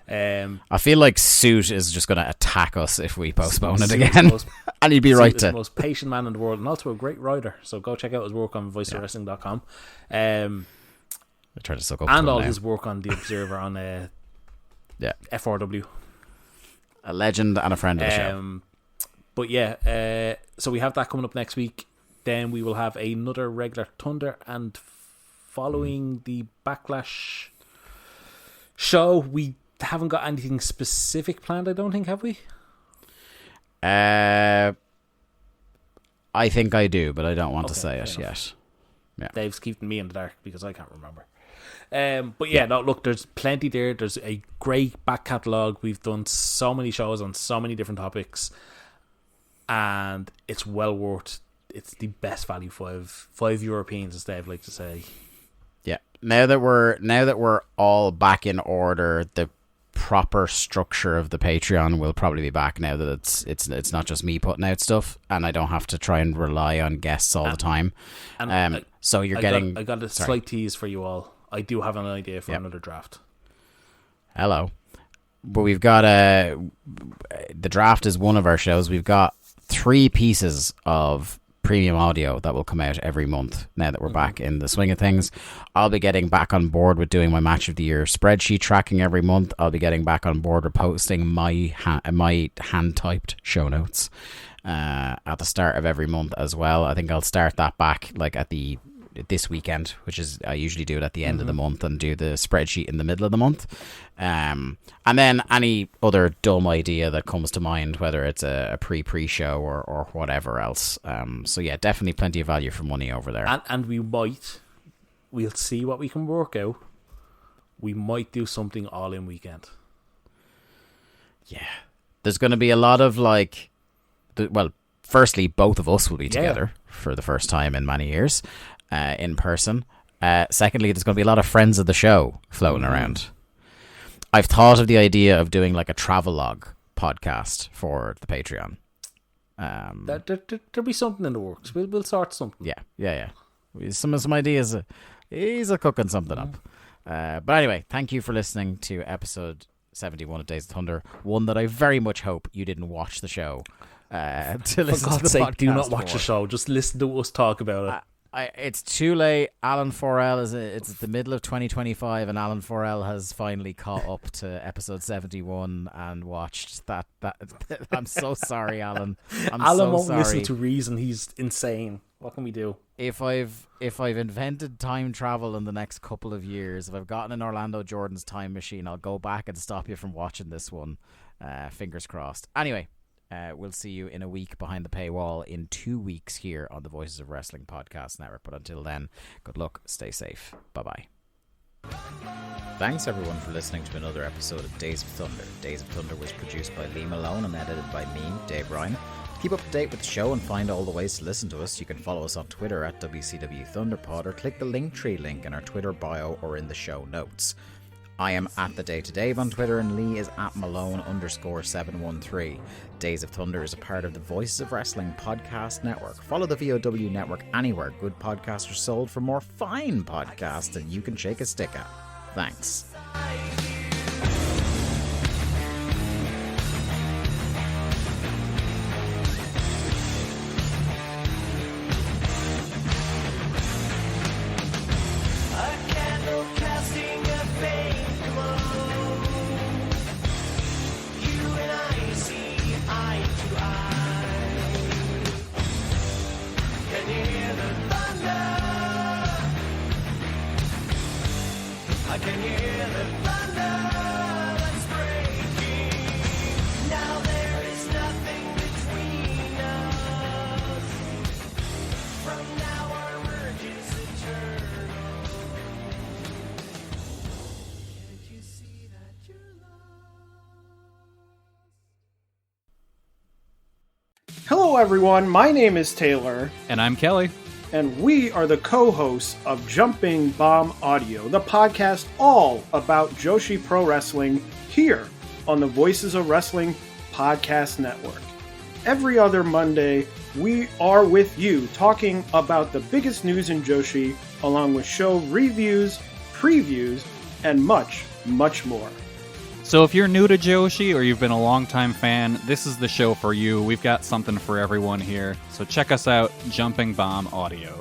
I feel like Suit is just going to attack us if we postpone it again. And he'd be right to. He's the most patient man in the world and also a great writer. So go check out his work on voiceofwrestling.com. I try to suck up and to all him his work on The Observer on FRW. A legend and a friend of the show. But yeah, so we have that coming up next week. Then we will have another regular Thunder, and following the Backlash show, we haven't got anything specific planned, I don't think, have we? I think I do, but I don't want to say it yet. Yeah. Dave's keeping me in the dark because I can't remember. But yeah, no, look, there's plenty there. There's a great back catalogue. We've done so many shows on so many different topics, and it's well worth. It's the best value five Europeans, as Dave likes to say. Yeah. Now that we're all back in order, the proper structure of the Patreon will probably be back now that it's not just me putting out stuff, and I don't have to try and rely on guests all the time. So you're getting. I got a slight tease for you all. I do have an idea for another draft. Hello. But we've got the draft is one of our shows. We've got 3 pieces of premium audio that will come out every month now that we're back in the swing of things. I'll be getting back on board with doing my match of the year spreadsheet tracking every month. I'll be getting back on board with posting my hand typed show notes at the start of every month as well. I think I'll start that back like at this weekend, which is I usually do it at the end of the month and do the spreadsheet in the middle of the month. And then any other dumb idea that comes to mind, whether it's a pre-show or whatever else. So yeah, definitely plenty of value for money over there. And we'll see what we can work out. We might do something all in weekend. Yeah. There's going to be a lot of firstly, both of us will be together for the first time in many years. In person. Secondly, there's going to be a lot of friends of the show floating around. I've thought of the idea of doing like a travelogue podcast for the Patreon. There'll be something in the works. We'll sort something. Yeah. Some ideas. He's cooking something up. But anyway, thank you for listening to episode 71 of Days of Thunder. One that I very much hope you didn't watch the show. To listen for God's sake, do not watch the show. Just listen to us talk about it. It's too late. Alan Forel it's the middle of 2025, and Alan Forel has finally caught up to episode 71 and watched that. I'm so sorry, Alan. Alan won't listen to reason. He's insane. What can we do? If I've invented time travel in the next couple of years, if I've gotten in Orlando Jordan's time machine, I'll go back and stop you from watching this one. Fingers crossed. Anyway. We'll see you in a week behind the paywall in 2 weeks here on the Voices of Wrestling Podcast Network. But until then, good luck, stay safe. Bye-bye. Thanks everyone for listening to another episode of Days of Thunder. Days of Thunder was produced by Lee Malone and edited by me, Dave Ryan. To keep up to date with the show and find all the ways to listen to us, you can follow us on Twitter at WCW Thunderpod or click the Linktree link in our Twitter bio or in the show notes. I am at the Day to Dave on Twitter and Lee is at Malone_713. Days of Thunder is a part of the Voices of Wrestling Podcast Network. Follow the VOW network anywhere good podcasts are sold for more fine podcasts that you can shake a stick at. Thanks. Hello everyone, my name is Taylor. And I'm Kelly. And we are the co-hosts of Jumping Bomb Audio, the podcast all about Joshi Pro Wrestling here on the Voices of Wrestling Podcast Network. Every other Monday, we are with you talking about the biggest news in Joshi, along with show reviews, previews, and much, much more. So if you're new to Joshi or you've been a longtime fan, this is the show for you. We've got something for everyone here. So check us out, Jumping Bomb Audio.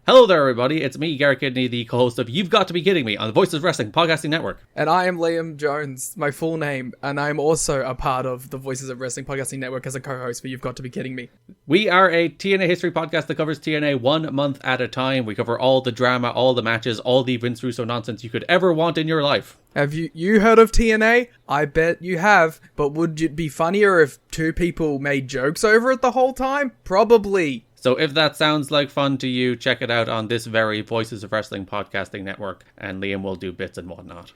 Hello there, everybody. It's me, Garrett Kidney, the co-host of You've Got to Be Kidding Me on the Voices of Wrestling Podcasting Network. And I am Liam Jones, my full name, and I'm also a part of the Voices of Wrestling Podcasting Network as a co-host for You've Got to Be Kidding Me. We are a TNA history podcast that covers TNA 1 month at a time. We cover all the drama, all the matches, all the Vince Russo nonsense you could ever want in your life. Have you heard of TNA? I bet you have, but would it be funnier if two people made jokes over it the whole time? Probably. So if that sounds like fun to you, check it out on this very Voices of Wrestling Podcasting Network, and Liam will do bits and whatnot.